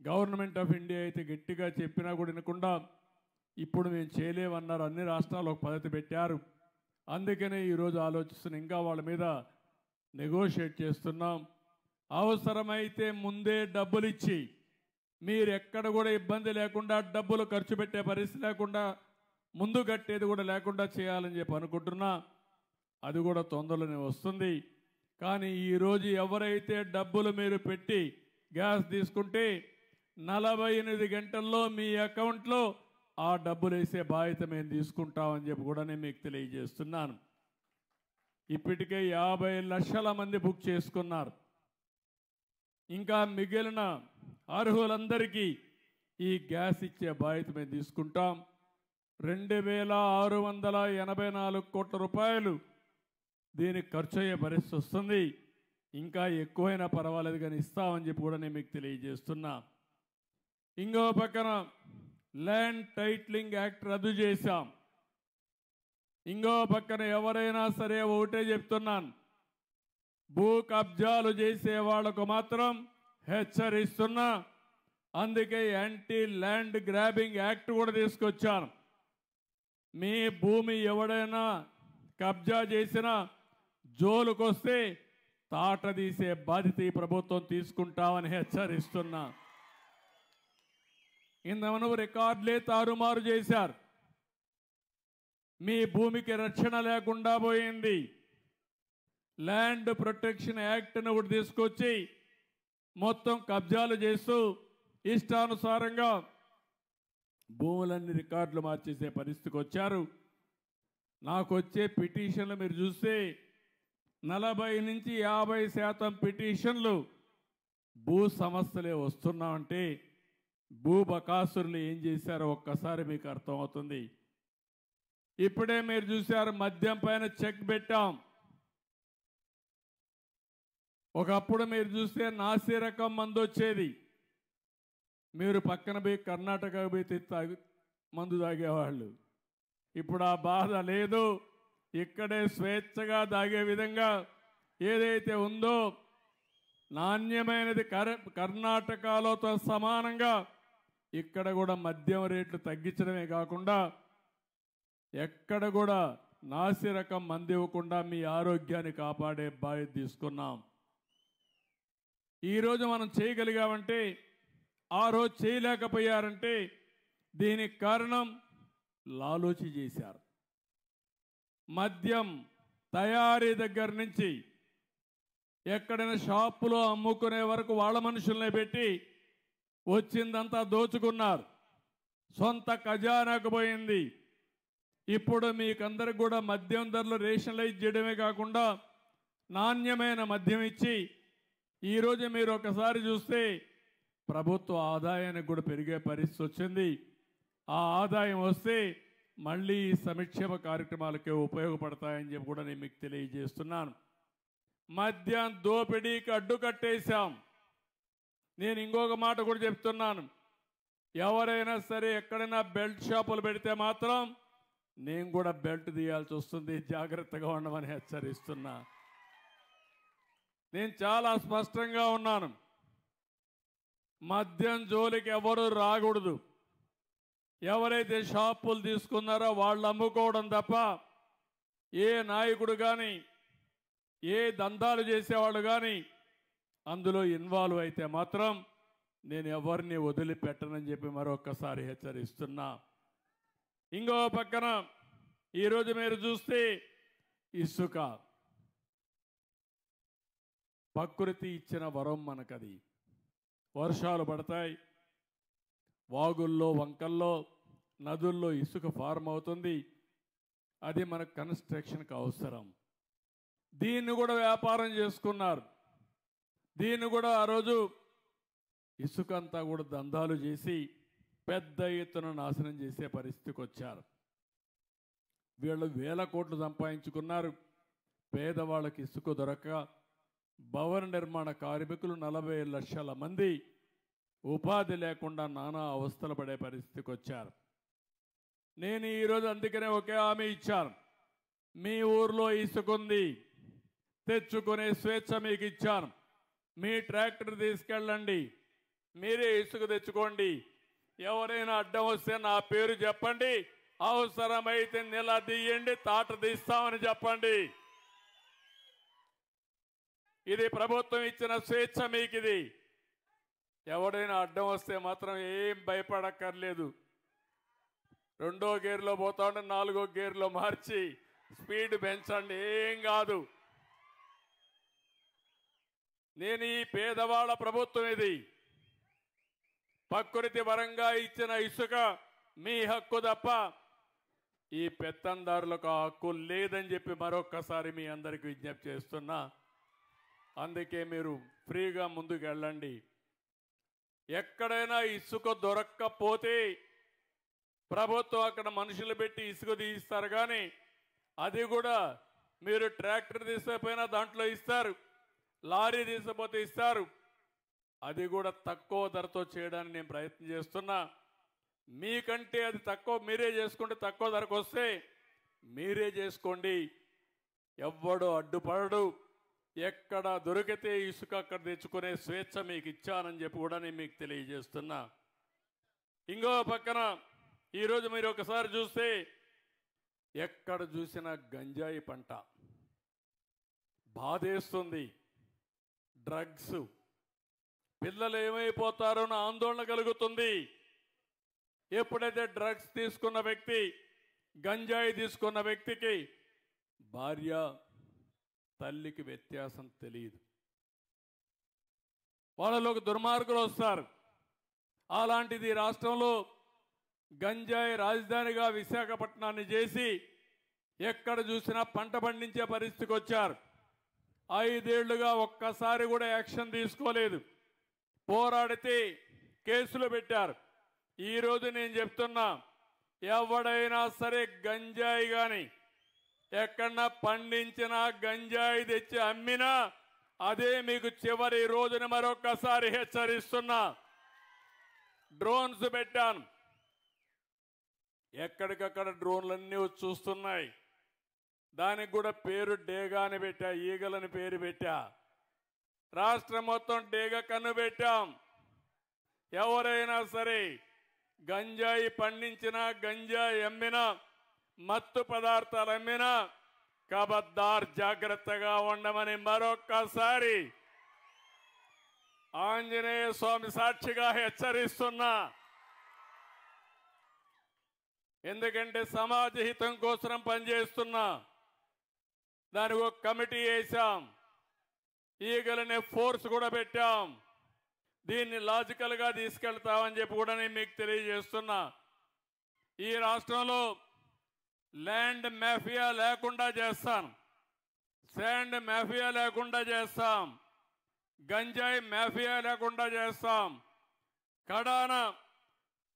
Speaker 1: గవర్నమెంట్ ఆఫ్ ఇండియా అయితే గట్టిగా చెప్పినా కూడా వినకుండా ఇప్పుడు మేము చేయలేమన్నారు. అన్ని రాష్ట్రాలు ఒక పద్ధతి పెట్టారు. అందుకనే ఈరోజు ఆలోచిస్తున్న ఇంకా వాళ్ళ మీద నెగోషియేట్ చేస్తున్నాం. అవసరమైతే ముందే డబ్బులు ఇచ్చి మీరు ఎక్కడ కూడా ఇబ్బంది లేకుండా డబ్బులు ఖర్చు పెట్టే పరిస్థితి లేకుండా ముందు కట్టేది కూడా లేకుండా చేయాలని చెప్పి అనుకుంటున్నా. అది కూడా తొందరలోనే వస్తుంది. కానీ ఈరోజు ఎవరైతే డబ్బులు మీరు పెట్టి గ్యాస్ తీసుకుంటే 48 గంటల్లో మీ అకౌంట్లో ఆ డబ్బులు వేసే బాధ్యత మేము తీసుకుంటామని చెప్పి కూడా నేను మీకు తెలియజేస్తున్నాను. ఇప్పటికే 50 లక్షల మంది బుక్ చేసుకున్నారు. ఇంకా మిగిలిన అర్హులందరికీ ఈ గ్యాస్ ఇచ్చే బాధ్యత మేము తీసుకుంటాం. 2684 కోట్ల రూపాయలు దీనికి ఖర్చు అయ్యే పరిస్థితి వస్తుంది. ఇంకా ఎక్కువైనా పర్వాలేదు కానీ ఇస్తామని చెప్పి కూడా నేను మీకు తెలియజేస్తున్నా. ఇంకో పక్కన ల్యాండ్ టైటిలింగ్ యాక్ట్ రద్దు చేశాం. ఇంకో పక్కన ఎవరైనా సరే ఒకటే చెప్తున్నాను, భూ కబ్జాలు చేసే వాళ్లకు మాత్రం హెచ్చరిస్తున్నా. అందుకే యాంటీ ల్యాండ్ గ్రాబింగ్ యాక్ట్ కూడా తీసుకొచ్చాను. మీ భూమి ఎవడైనా కబ్జా చేసినా జోలుకొస్తే తాట తీసే బాధ్యత ఈ ప్రభుత్వం తీసుకుంటామని హెచ్చరిస్తున్నా. ఇంతమను రికార్డులే తారుమారు చేశారు. మీ భూమికి రక్షణ లేకుండా పోయింది. ల్యాండ్ ప్రొటెక్షన్ యాక్ట్ను ఒకటి తీసుకొచ్చి మొత్తం కబ్జాలు చేస్తూ ఇష్టానుసారంగా భూములన్నీ రికార్డులు మార్చేసే పరిస్థితికి వచ్చారు. నాకు వచ్చే పిటిషన్లు మీరు చూస్తే 40 నుంచి 50% పిటిషన్లు భూ సమస్యలే వస్తున్నామంటే భూ బకాసురులు ఏం చేశారో ఒక్కసారి మీకు అర్థమవుతుంది. ఇప్పుడే మీరు చూశారు, మద్యం పైన చెక్ పెట్టాం. ఒకప్పుడు మీరు చూస్తే నాసి రకం మందు వచ్చేది. మీరు పక్కన పోయి కర్ణాటక పోయి మందు తాగేవాళ్ళు. ఇప్పుడు ఆ బాధ లేదు. ఇక్కడే స్వేచ్ఛగా తాగే విధంగా ఏదైతే ఉందో నాణ్యమైనది కర్ణాటకలోతో సమానంగా ఇక్కడ కూడా మద్యం రేట్లు తగ్గించడమే కాకుండా ఎక్కడ కూడా నాసి రకం మందు ఇవ్వకుండా మీ ఆరోగ్యాన్ని కాపాడే బాధ్యత తీసుకున్నాం. ఈరోజు మనం చేయగలిగామంటే ఆ రోజు చేయలేకపోయారంటే దీనికి కారణం లాలూచి చేశారు. మద్యం తయారీ దగ్గర నుంచి ఎక్కడైనా షాపులో అమ్ముకునే వరకు వాళ్ళ మనుషుల్ని పెట్టి వచ్చిందంతా దోచుకున్నారు. సొంత ఖజానాకు పోయింది. ఇప్పుడు మీకందరికి కూడా మద్యం ధరలు రేషనలైజ్ చేయడమే కాకుండా నాణ్యమైన మద్యం ఇచ్చి ఈరోజు మీరు ఒకసారి చూస్తే ప్రభుత్వ ఆదాయానికి కూడా పెరిగే పరిస్థితి వచ్చింది. ఆ ఆదాయం వస్తే మళ్ళీ ఈ సంక్షేమ కార్యక్రమాలకే ఉపయోగపడతాయని చెప్పి కూడా నేను మీకు తెలియజేస్తున్నాను. మద్యం దోపిడీకి అడ్డుకట్టేశాం. నేను ఇంకొక మాట కూడా చెప్తున్నాను, ఎవరైనా సరే ఎక్కడైనా బెల్ట్ షాపులు పెడితే మాత్రం నేను కూడా బెల్ట్ తీయాల్సి వస్తుంది, జాగ్రత్తగా ఉండమని హెచ్చరిస్తున్నా. నేను చాలా స్పష్టంగా ఉన్నాను, మద్యం జోలికి ఎవరు రాకూడదు. ఎవరైతే షాపులు తీసుకున్నారో వాళ్ళు అమ్ముకోవడం తప్ప ఏ నాయకుడు కానీ ఏ దందాలు చేసేవాళ్ళు కానీ అందులో ఇన్వాల్వ్ అయితే మాత్రం నేను ఎవరిని వదిలిపెట్టనని చెప్పి మరొక్కసారి హెచ్చరిస్తున్నా. ఇంకో పక్కన ఈరోజు మీరు చూస్తే ఇసుక ప్రకృతి ఇచ్చిన వరం మనకది. వర్షాలు పడతాయి, వాగుల్లో వంకల్లో నదుల్లో ఇసుక ఫార్మ్ అవుతుంది. అది మన కన్స్ట్రక్షన్కి అవసరం. దీన్ని కూడా వ్యాపారం చేసుకున్నారు. దీన్ని కూడా ఆ రోజు ఇసుక అంతా కూడా దందాలు చేసి పెద్ద ఎత్తున నాశనం చేసే పరిస్థితికి వచ్చారు. వీళ్ళు 1000 కోట్లు సంపాదించుకున్నారు. పేదవాళ్ళకి ఇసుక దొరక భవన నిర్మాణ కార్మికులు 40 లక్షల మంది ఉపాధి లేకుండా నానా అవస్థలు పడే పరిస్థితికి వచ్చారు. నేను ఈరోజు అందుకనే ఒకే హామీ ఇచ్చాను. మీ ఊర్లో ఇసుకుంది, తెచ్చుకునే స్వేచ్ఛ మీకు ఇచ్చాను. మీ ట్రాక్టర్ తీసుకెళ్ళండి, మీరే ఇసుక తెచ్చుకోండి. ఎవరైనా అడ్డం వస్తే నా పేరు చెప్పండి, అవసరమైతే నిలదీయండి, తాట తీస్తామని చెప్పండి. ఇది ప్రభుత్వం ఇచ్చిన స్వేచ్ఛ మీకు. ఇది ఎవడైనా అడ్డం వస్తే మాత్రం ఏం భయపడక్కర్లేదు. 2వ గేర్లో పోతా ఉంటే 4వ గేర్లో మార్చి స్పీడ్ పెంచండి, ఏం కాదు. నేను ఈ పేదవాళ్ళ ప్రభుత్వం ఇది. ప్రకృతి పరంగా ఇచ్చిన ఇసుక మీ హక్కు తప్ప ఈ పెత్తందారులకు ఆ హక్కు లేదని చెప్పి మరొక్కసారి మీ అందరికీ విజ్ఞప్తి చేస్తున్నా. అందుకే మీరు ఫ్రీగా ముందుకు వెళ్ళండి. ఎక్కడైనా ఇసుక దొరక్కపోతే ప్రభుత్వం అక్కడ మనుషులు పెట్టి ఇసుక తీయిస్తారు, కానీ అది కూడా మీరు ట్రాక్టర్ తీసుకపోయినా దాంట్లో ఇస్తారు, లారీ తీసుకపోతే ఇస్తారు. అది కూడా తక్కువ ధరతో చేయడానికి నేను ప్రయత్నం చేస్తున్నా. మీకంటే అది తక్కువ, మీరే చేసుకుంటే తక్కువ ధరకు వస్తే మీరే చేసుకోండి. ఎవ్వడు అడ్డుపడడు. ఎక్కడ దొరికితే ఇసుక అక్కడ తెచ్చుకునే స్వేచ్ఛ మీకు ఇచ్చానని చెప్పి కూడా నేను మీకు తెలియజేస్తున్నా. ఇంకో పక్కన ఈరోజు మీరు ఒకసారి చూస్తే ఎక్కడ చూసినా గంజాయి పంట బాధేస్తుంది. డ్రగ్స్, పిల్లలు ఏమైపోతారో నా ఆందోళన కలుగుతుంది. ఎప్పుడైతే డ్రగ్స్ తీసుకున్న వ్యక్తి, గంజాయి తీసుకున్న వ్యక్తికి భార్య తల్లికి వ్యత్యాసం తెలియదు. వాళ్ళలోకి దుర్మార్గులు వస్తారు. అలాంటిది రాష్ట్రంలో గంజాయి రాజధానిగా విశాఖపట్నాన్ని చేసి ఎక్కడ చూసినా పంట పండించే పరిస్థితికి వచ్చారు. 5 ఏళ్లుగా ఒక్కసారి కూడా యాక్షన్ తీసుకోలేదు. పోరాడితే కేసులు పెట్టారు. ఈరోజు నేను చెప్తున్నా, ఎవడైనా సరే గంజాయి కానీ ఎక్కడన్నా పండించిన గంజాయి తెచ్చి అమ్మినా అదే మీకు చివరి రోజున మరొక్కసారి హెచ్చరిస్తున్నా. డ్రోన్స్ పెట్టాను, ఎక్కడికక్కడ డ్రోన్లన్నీ వచ్చి చూస్తున్నాయి. దానికి కూడా పేరు డేగా అని పెట్టా, ఈగలని పేరు పెట్టా. రాష్ట్రం మొత్తం డేగ కన్ను పెట్టాం. ఎవరైనా సరే గంజాయి పండించినా, గంజాయి అమ్మినా, మత్తు పదార్థాలు అమ్మినా కబద్దార్ జాగ్రత్తగా ఉండమని మరొక్కసారి ఆంజనేయ స్వామి సాక్షిగా హెచ్చరిస్తున్నా. ఎందుకంటే సమాజ హితం కోసం పనిచేస్తున్నా. దానికి ఒక కమిటీ వేశాం, ఈగలనే ఫోర్స్ కూడా పెట్టాం. దీన్ని లాజికల్గా తీసుకెళ్తామని చెప్పి కూడా నేను మీకు తెలియజేస్తున్నా. ఈ రాష్ట్రంలో ల్యాండ్ మాఫియా లేకుండా చేస్తాం, శాండ్ మాఫియా లేకుండా చేస్తాం, గంజాయి మాఫియా లేకుండా చేస్తాం. కడాన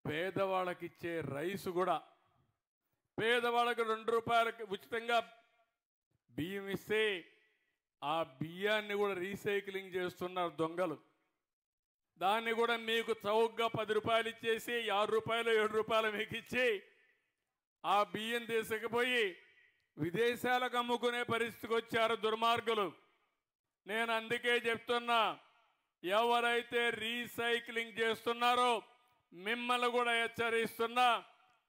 Speaker 1: పేదవాళ్ళకి ఇచ్చే రైసు కూడా, పేదవాళ్ళకి 2 రూపాయలకి ఉచితంగా బియ్యం ఇస్తే ఆ బియ్యాన్ని కూడా రీసైక్లింగ్ చేస్తున్నారు దొంగలు. దాన్ని కూడా మీకు చౌకగా 10 రూపాయలు ఇచ్చేసి 6 రూపాయలు 7 రూపాయలు మీకు ఇచ్చి ఆ బియ్యం తీసుకుపోయి విదేశాలకు అమ్ముకునే పరిస్థితికి వచ్చారు దుర్మార్గులు. నేను అందుకే చెప్తున్నా, ఎవరైతే రీసైక్లింగ్ చేస్తున్నారో మిమ్మల్ని కూడా హెచ్చరిస్తున్నా,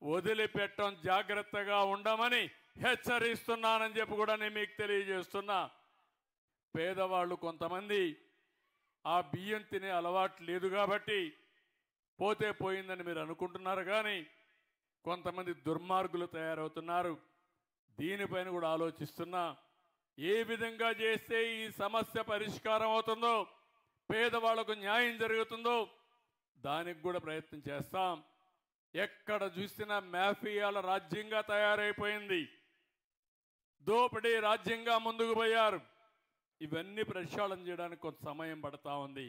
Speaker 1: వదిలిపెట్టడం జాగ్రత్తగా ఉండమని హెచ్చరిస్తున్నానని చెప్పి కూడా నేను మీకు తెలియజేస్తున్నా. పేదవాళ్ళు కొంతమంది ఆ బియ్యం తినే అలవాటు లేదు కాబట్టి పోతే పోయిందని మీరు అనుకుంటున్నారు, కానీ కొంతమంది దుర్మార్గులు తయారవుతున్నారు. దీనిపైన కూడా ఆలోచిస్తున్నా. ఏ విధంగా చేస్తే ఈ సమస్య పరిష్కారం అవుతుందో, పేదవాళ్లకు న్యాయం జరుగుతుందో దానికి కూడా ప్రయత్నం చేస్తాం. ఎక్కడ చూసినా మాఫియాల రాజ్యంగా తయారైపోయింది, దోపిడీ రాజ్యంగా ముందుకు పోయారు. ఇవన్నీ ప్రక్షాళన చేయడానికి కొంత సమయం పడతా ఉంది.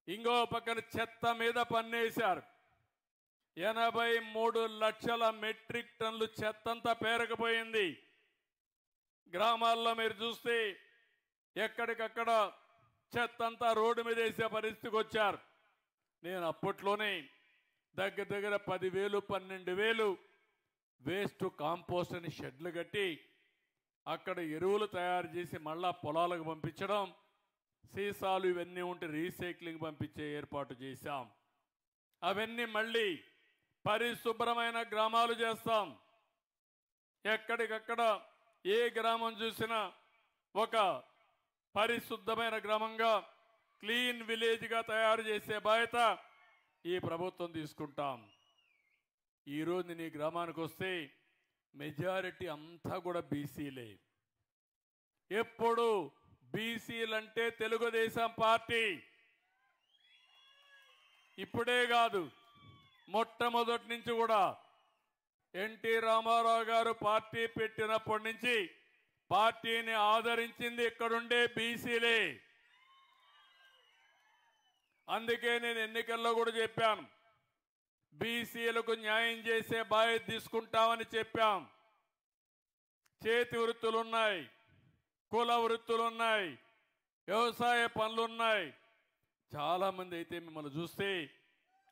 Speaker 1: ఇంకో పక్కన చెత్త మీద పన్నేశారు. 83 లక్షల మెట్రిక్ టన్నులు చెత్తంతా పేరకపోయింది. గ్రామాల్లో మీరు చూస్తే ఎక్కడికక్కడ చెత్తంతా రోడ్డు మీద వేసే పరిస్థితికి వచ్చారు. నేను అప్పట్లోనే దగ్గర దగ్గర 10,000 12,000 వేస్ట్ కాంపోస్ట్ అని షెడ్లు కట్టి అక్కడ ఎరువులు తయారు చేసి మళ్ళా పొలాలకు పంపించడం, సీసాలు ఇవన్నీ ఉంటే రీసైక్లింగ్ పంపించే ఏర్పాటు చేశాం. అవన్నీ మళ్ళీ పరిశుభ్రమైన గ్రామాలు చేస్తాం. ఎక్కడికక్కడ ఏ గ్రామం చూసినా ఒక పరిశుద్ధమైన గ్రామంగా, క్లీన్ విలేజ్గా తయారు చేసే బాధ్యత ఈ ప్రభుత్వం తీసుకుంటాం. ఈరోజు నేను ఈ గ్రామానికి వస్తే మెజారిటీ అంతా కూడా బీసీలే. ఎప్పుడు బీసీలంటే తెలుగుదేశం పార్టీ. ఇప్పుడే కాదు, మొట్టమొదటి నుంచి కూడా ఎన్టీ రామారావు గారు పార్టీ పెట్టినప్పటి నుంచి పార్టీని ఆదరించింది ఇక్కడుండే బీసీలే. అందుకే నేను ఎన్నికల్లో కూడా చెప్పాను, బీసీలకు న్యాయం చేసే బాధ్యత తీసుకుంటామని చెప్పాం. చేతి వృత్తులున్నాయి, కుల వృత్తులున్నాయి, వ్యవసాయ పనులున్నాయి. చాలామంది అయితే మిమ్మల్ని చూస్తే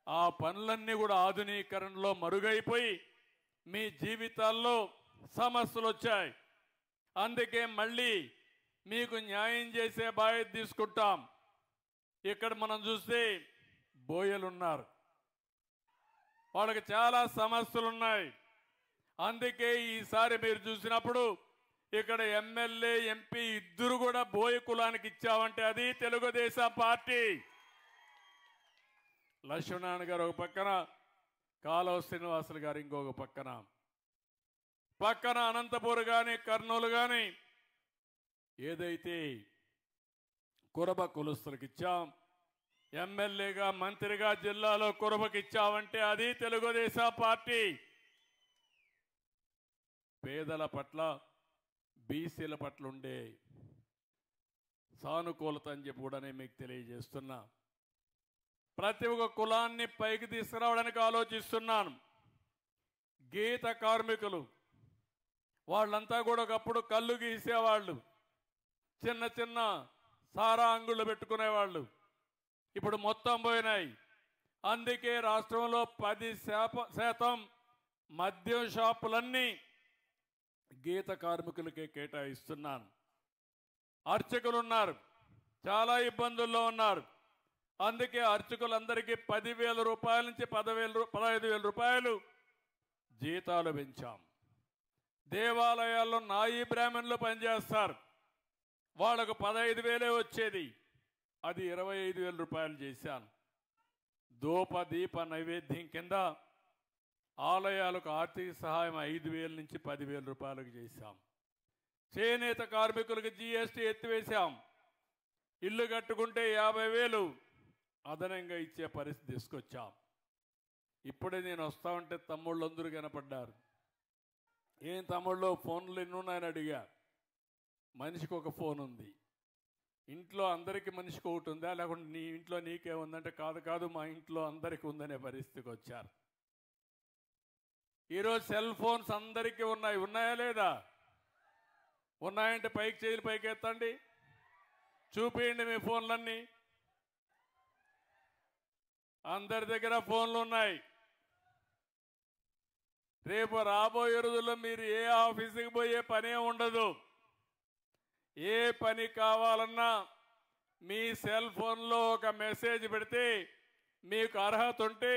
Speaker 1: ఆ పనులన్నీ కూడా ఆధునీకరణలో మరుగైపోయి మీ జీవితాల్లో సమస్యలు వచ్చాయి. అందుకే మళ్ళీ మీకు న్యాయం చేసే బాధ్యత తీసుకుంటాం. ఇక్కడ మనం చూస్తే బోయలున్నారు, వాళ్ళకి చాలా సమస్యలు ఉన్నాయి. అందుకే ఈసారి మీరు చూసినప్పుడు ఇక్కడ ఎమ్మెల్యే ఎంపీ ఇద్దరు కూడా బోయ కులానికి ఇచ్చామంటే అది తెలుగుదేశం పార్టీ. లక్ష్మీనారాయణ గారు ఒక పక్కన, కాలువ శ్రీనివాసులు గారు ఇంకొక పక్కన అనంతపూర్ కానీ కర్నూలు కానీ ఏదైతే కురబ కులస్తులకు ఇచ్చాం, ఎమ్మెల్యేగా మంత్రిగా జిల్లాలో కురబకి ఇచ్చామంటే అది తెలుగుదేశం పార్టీ. పేదల పట్ల బీసీల పట్ల ఉండే సానుకూలత అని చెప్పి కూడా నేను మీకు తెలియజేస్తున్నా. ప్రతి ఒక్క కులాన్ని పైకి తీసుకురావడానికి ఆలోచిస్తున్నాను. గీత కార్మికులు వాళ్ళంతా కూడా ఒకప్పుడు కళ్ళు గీసేవాళ్ళు, చిన్న చిన్న సారా అంగుళ్ళు పెట్టుకునేవాళ్ళు. ఇప్పుడు మొత్తం పోయినాయి. అందుకే రాష్ట్రంలో 10% మద్యం షాపులన్నీ గీత కార్మికులకే కేటాయిస్తున్నాను. అర్చకులు ఉన్నారు, చాలా ఇబ్బందుల్లో ఉన్నారు. అందుకే అర్చకులందరికీ 10,000 రూపాయల నుంచి 15,000 రూపాయలు జీతాలు పెంచాం. దేవాలయాల్లో నాయి బ్రాహ్మణులు పనిచేస్తారు, వాళ్ళకు 15,000 వచ్చేది, అది 25,000 రూపాయలు చేశాను. ధూప దీప నైవేద్యం కింద ఆలయాలకు ఆర్థిక సహాయం 5,000 నుంచి 10,000 రూపాయలకు చేశాం. చేనేత కార్మికులకు జీఎస్టీ ఎత్తివేశాం. ఇల్లు కట్టుకుంటే 50,000 అదనంగా ఇచ్చే పరిస్థితి తీసుకొచ్చాం. ఇప్పుడే నేను వస్తా ఉంటే తమ్ముళ్ళు అందరూ కనపడ్డారు. ఏం తమ్ముళ్ళు ఫోన్లు ఎన్ని ఉన్నాయని అడిగా. మనిషికి ఒక ఫోన్ ఉంది. ఇంట్లో అందరికీ మనిషికి ఒకటి ఉందా, లేకుంటే నీ ఇంట్లో నీకే ఉందంటే కాదు మా ఇంట్లో అందరికీ ఉందనే పరిస్థితికి వచ్చారు. ఈరోజు సెల్ ఫోన్స్ అందరికీ ఉన్నాయా లేదా? ఉన్నాయంటే పైకి చేతులు పైకి ఎత్తండి, చూపించండి మీ ఫోన్లన్నీ. అందరి దగ్గర ఫోన్లు ఉన్నాయి. రేపు రాబోయే రోజుల్లో మీరు ఏ ఆఫీసుకి పోయే పనే ఉండదు. ఏ పని కావాలన్నా మీ సెల్ ఫోన్లో ఒక మెసేజ్ పెడితే మీకు అర్హత ఉంటే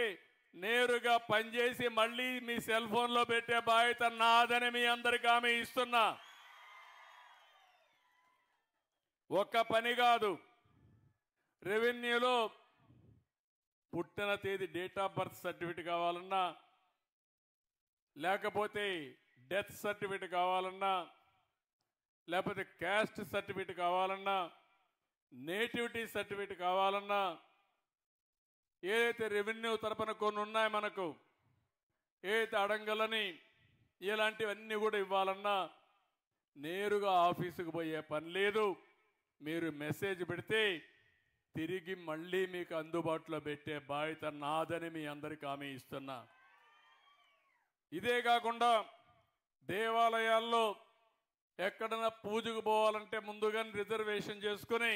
Speaker 1: నేరుగా పనిచేసి మళ్ళీ మీ సెల్ ఫోన్లో పెట్టే బాధ్యత నాదని మీ అందరికీ హామీ ఇస్తున్నా. ఒక్క పని కాదు, రెవెన్యూలో పుట్టిన తేదీ డేట్ ఆఫ్ బర్త్ సర్టిఫికేట్ కావాలన్నా, లేకపోతే డెత్ సర్టిఫికేట్ కావాలన్నా, లేకపోతే క్యాస్ట్ సర్టిఫికేట్ కావాలన్నా, నేటివిటీ సర్టిఫికేట్ కావాలన్నా, ఏదైతే రెవెన్యూ తరపున కొన్ని ఉన్నాయి మనకు, ఏదైతే అడంగలని ఇలాంటివన్నీ కూడా ఇవ్వాలన్నా నేరుగా ఆఫీసుకు పోయే పని లేదు. మీరు మెసేజ్ పెడితే తిరిగి మళ్ళీ మీకు అందుబాటులో పెట్టే బాధ్యత నాదని మీ అందరికీ హామీ ఇస్తున్నా. ఇదే కాకుండా దేవాలయాల్లో ఎక్కడన్నా పూజకు పోవాలంటే ముందుగానే రిజర్వేషన్ చేసుకుని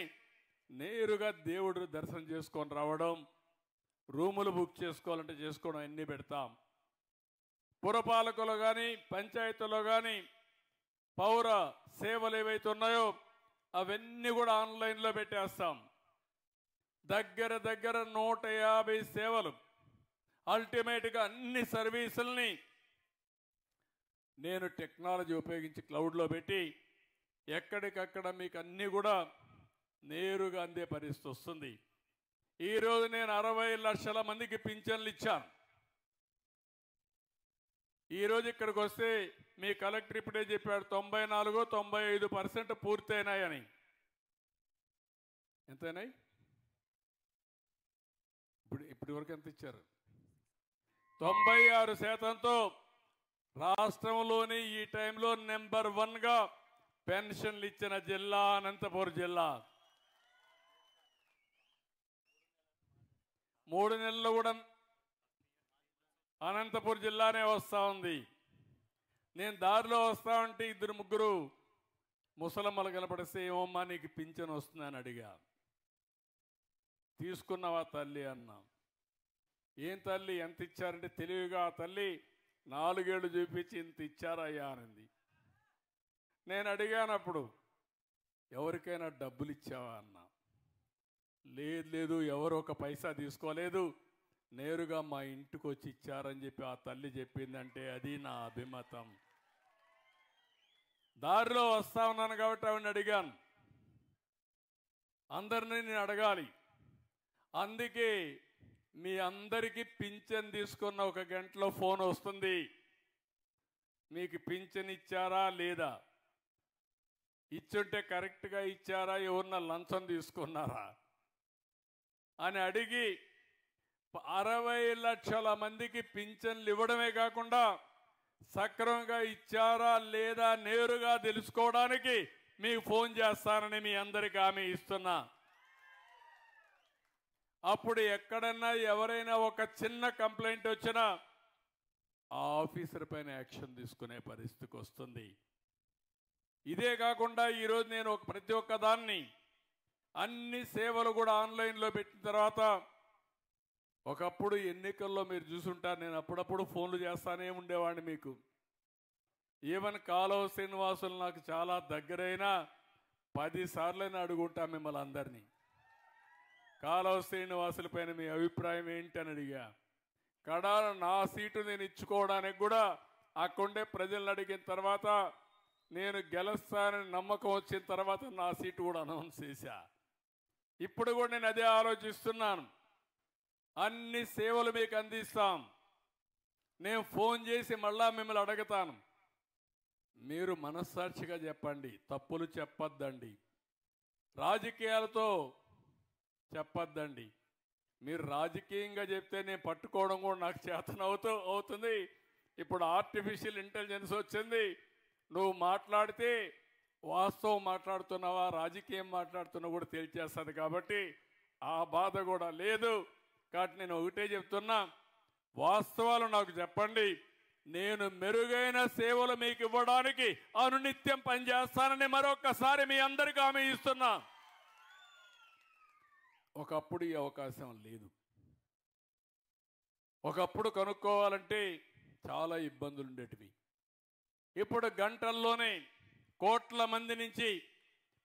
Speaker 1: నేరుగా దేవుడు దర్శనం చేసుకొని రావడం, రూములు బుక్ చేసుకోవాలంటే చేసుకోవడం అన్నీ పెడతాం. పురపాలకులు కానీ పంచాయతీలో కానీ పౌర సేవలు ఏవైతే ఉన్నాయో అవన్నీ కూడా ఆన్లైన్లో పెట్టేస్తాం. దగ్గర 150 సేవలు, అల్టిమేట్గా అన్ని సర్వీసుల్ని నేను టెక్నాలజీ ఉపయోగించి క్లౌడ్లో పెట్టి ఎక్కడికక్కడ మీకు అన్నీ కూడా నేరుగా అందే పరిస్థితి వస్తుంది. ఈరోజు నేను 60 లక్షల మందికి పింఛన్లు ఇచ్చాను. ఈరోజు ఇక్కడికి వస్తే మీ కలెక్టర్ ఇప్పుడే చెప్పాడు 94-95% పూర్తయినాయని. ఎంతైనాయి? ఇప్పటి వరకు ఎంత ఇచ్చారు? 96%తో రాష్ట్రంలోని ఈ టైంలో నెంబర్ 1గా పెన్షన్లు ఇచ్చిన జిల్లా అనంతపురం జిల్లా. 3 నెలలు కూడా అనంతపురం జిల్లానే వస్తూ ఉంది. నేను దారిలో వస్తా ఉంటే 2-3 ముసలమ్మలు కనపడిస్తే ఏమమ్మా నీకు పింఛన్ వస్తుందని అడిగా. తీసుకున్నావా తల్లి అన్నా. ఏం తల్లి ఎంత ఇచ్చారంటే తెలివిగా ఆ తల్లి 4 ఏళ్ళు చూపించి ఇంత ఇచ్చారయ్యా అనింది. నేను అడిగానప్పుడు ఎవరికైనా డబ్బులు ఇచ్చావా అన్నా. లేదు ఎవరు ఒక పైసా తీసుకోలేదు, నేరుగా మా ఇంటికి వచ్చి ఇచ్చారని చెప్పి ఆ తల్లి చెప్పిందంటే అది నా అభిమతం. దారిలో వస్తా ఉన్నాను కాబట్టి ఆవిడని అడిగాను. అందరినీ నేను అడగాలి. అందుకే మీ అందరికీ పింఛన్ తీసుకున్న 1 గంటలో ఫోన్ వస్తుంది. మీకు పింఛన్ ఇచ్చారా లేదా, ఇచ్చుంటే కరెక్ట్గా ఇచ్చారా, ఎవరన్నా లంచం తీసుకున్నారా అని అడిగి 60 లక్షల మందికి పింఛన్లు ఇవ్వడమే కాకుండా సక్రమంగా ఇచ్చారా లేదా నేరుగా తెలుసుకోవడానికి మీకు ఫోన్ చేస్తానని మీ అందరికీ హామీ ఇస్తున్నా. అప్పుడు ఎక్కడన్నా ఎవరైనా ఒక చిన్న కంప్లైంట్ వచ్చినా ఆ ఆఫీసర్ పైన యాక్షన్ తీసుకునే పరిస్థితికి వస్తుంది. ఇదే కాకుండా ఈరోజు నేను ప్రతి ఒక్క దాన్ని అన్ని సేవలు కూడా ఆన్లైన్లో పెట్టిన తర్వాత, ఒకప్పుడు ఎన్నికల్లో మీరు చూసుంటారు నేను అప్పుడప్పుడు ఫోన్లు చేస్తానే ఉండేవాడిని మీకు. ఈవెన్ కాలువ శ్రీనివాసులు నాకు చాలా దగ్గరైన 10 సార్లైనా అడుగుంటా మిమ్మల్ని అందరినీ. కాలువ శ్రీనివాసుల పైన మీ అభిప్రాయం ఏంటి అని అడిగా. కడాన నా సీటు నేను ఇచ్చుకోవడానికి కూడా అక్కడే ప్రజలను అడిగిన తర్వాత, నేను గెలుస్తానని నమ్మకం వచ్చిన తర్వాత నా సీటు కూడా అనౌన్స్ చేశా. ఇప్పుడు కూడా నేను అదే ఆలోచిస్తున్నాను. అన్ని సేవలు మీకు అందిస్తాం. నేను ఫోన్ చేసి మళ్ళా మిమ్మల్ని అడుగుతాను, మీరు మనస్సాక్షిగా చెప్పండి, తప్పులు చెప్పొద్దండి, రాజకీయాలతో చెప్పొద్దండి. మీరు రాజకీయంగా చెప్తే నేను పట్టుకోవడం కూడా నాకు అవుతుంది. ఇప్పుడు ఆర్టిఫిషియల్ ఇంటెలిజెన్స్ వచ్చింది. నువ్వు మాట్లాడితే వాస్తవం మాట్లాడుతున్నావా రాజకీయం మాట్లాడుతున్నా కూడా తేల్చేస్తుంది. కాబట్టి ఆ బాధ కూడా లేదు. కాబట్టి నేను ఒకటే చెప్తున్నా, వాస్తవాలు నాకు చెప్పండి. నేను మెరుగైన సేవలు మీకు ఇవ్వడానికి అనునిత్యం పనిచేస్తానని మరొకసారి మీ అందరికీ హామీ ఇస్తున్నా. ఒకప్పుడు ఈ అవకాశం లేదు. ఒకప్పుడు కనుక్కోవాలంటే చాలా ఇబ్బందులు ఉండేటివి. ఇప్పుడు గంటల్లోనే కోట్ల మంది నుంచి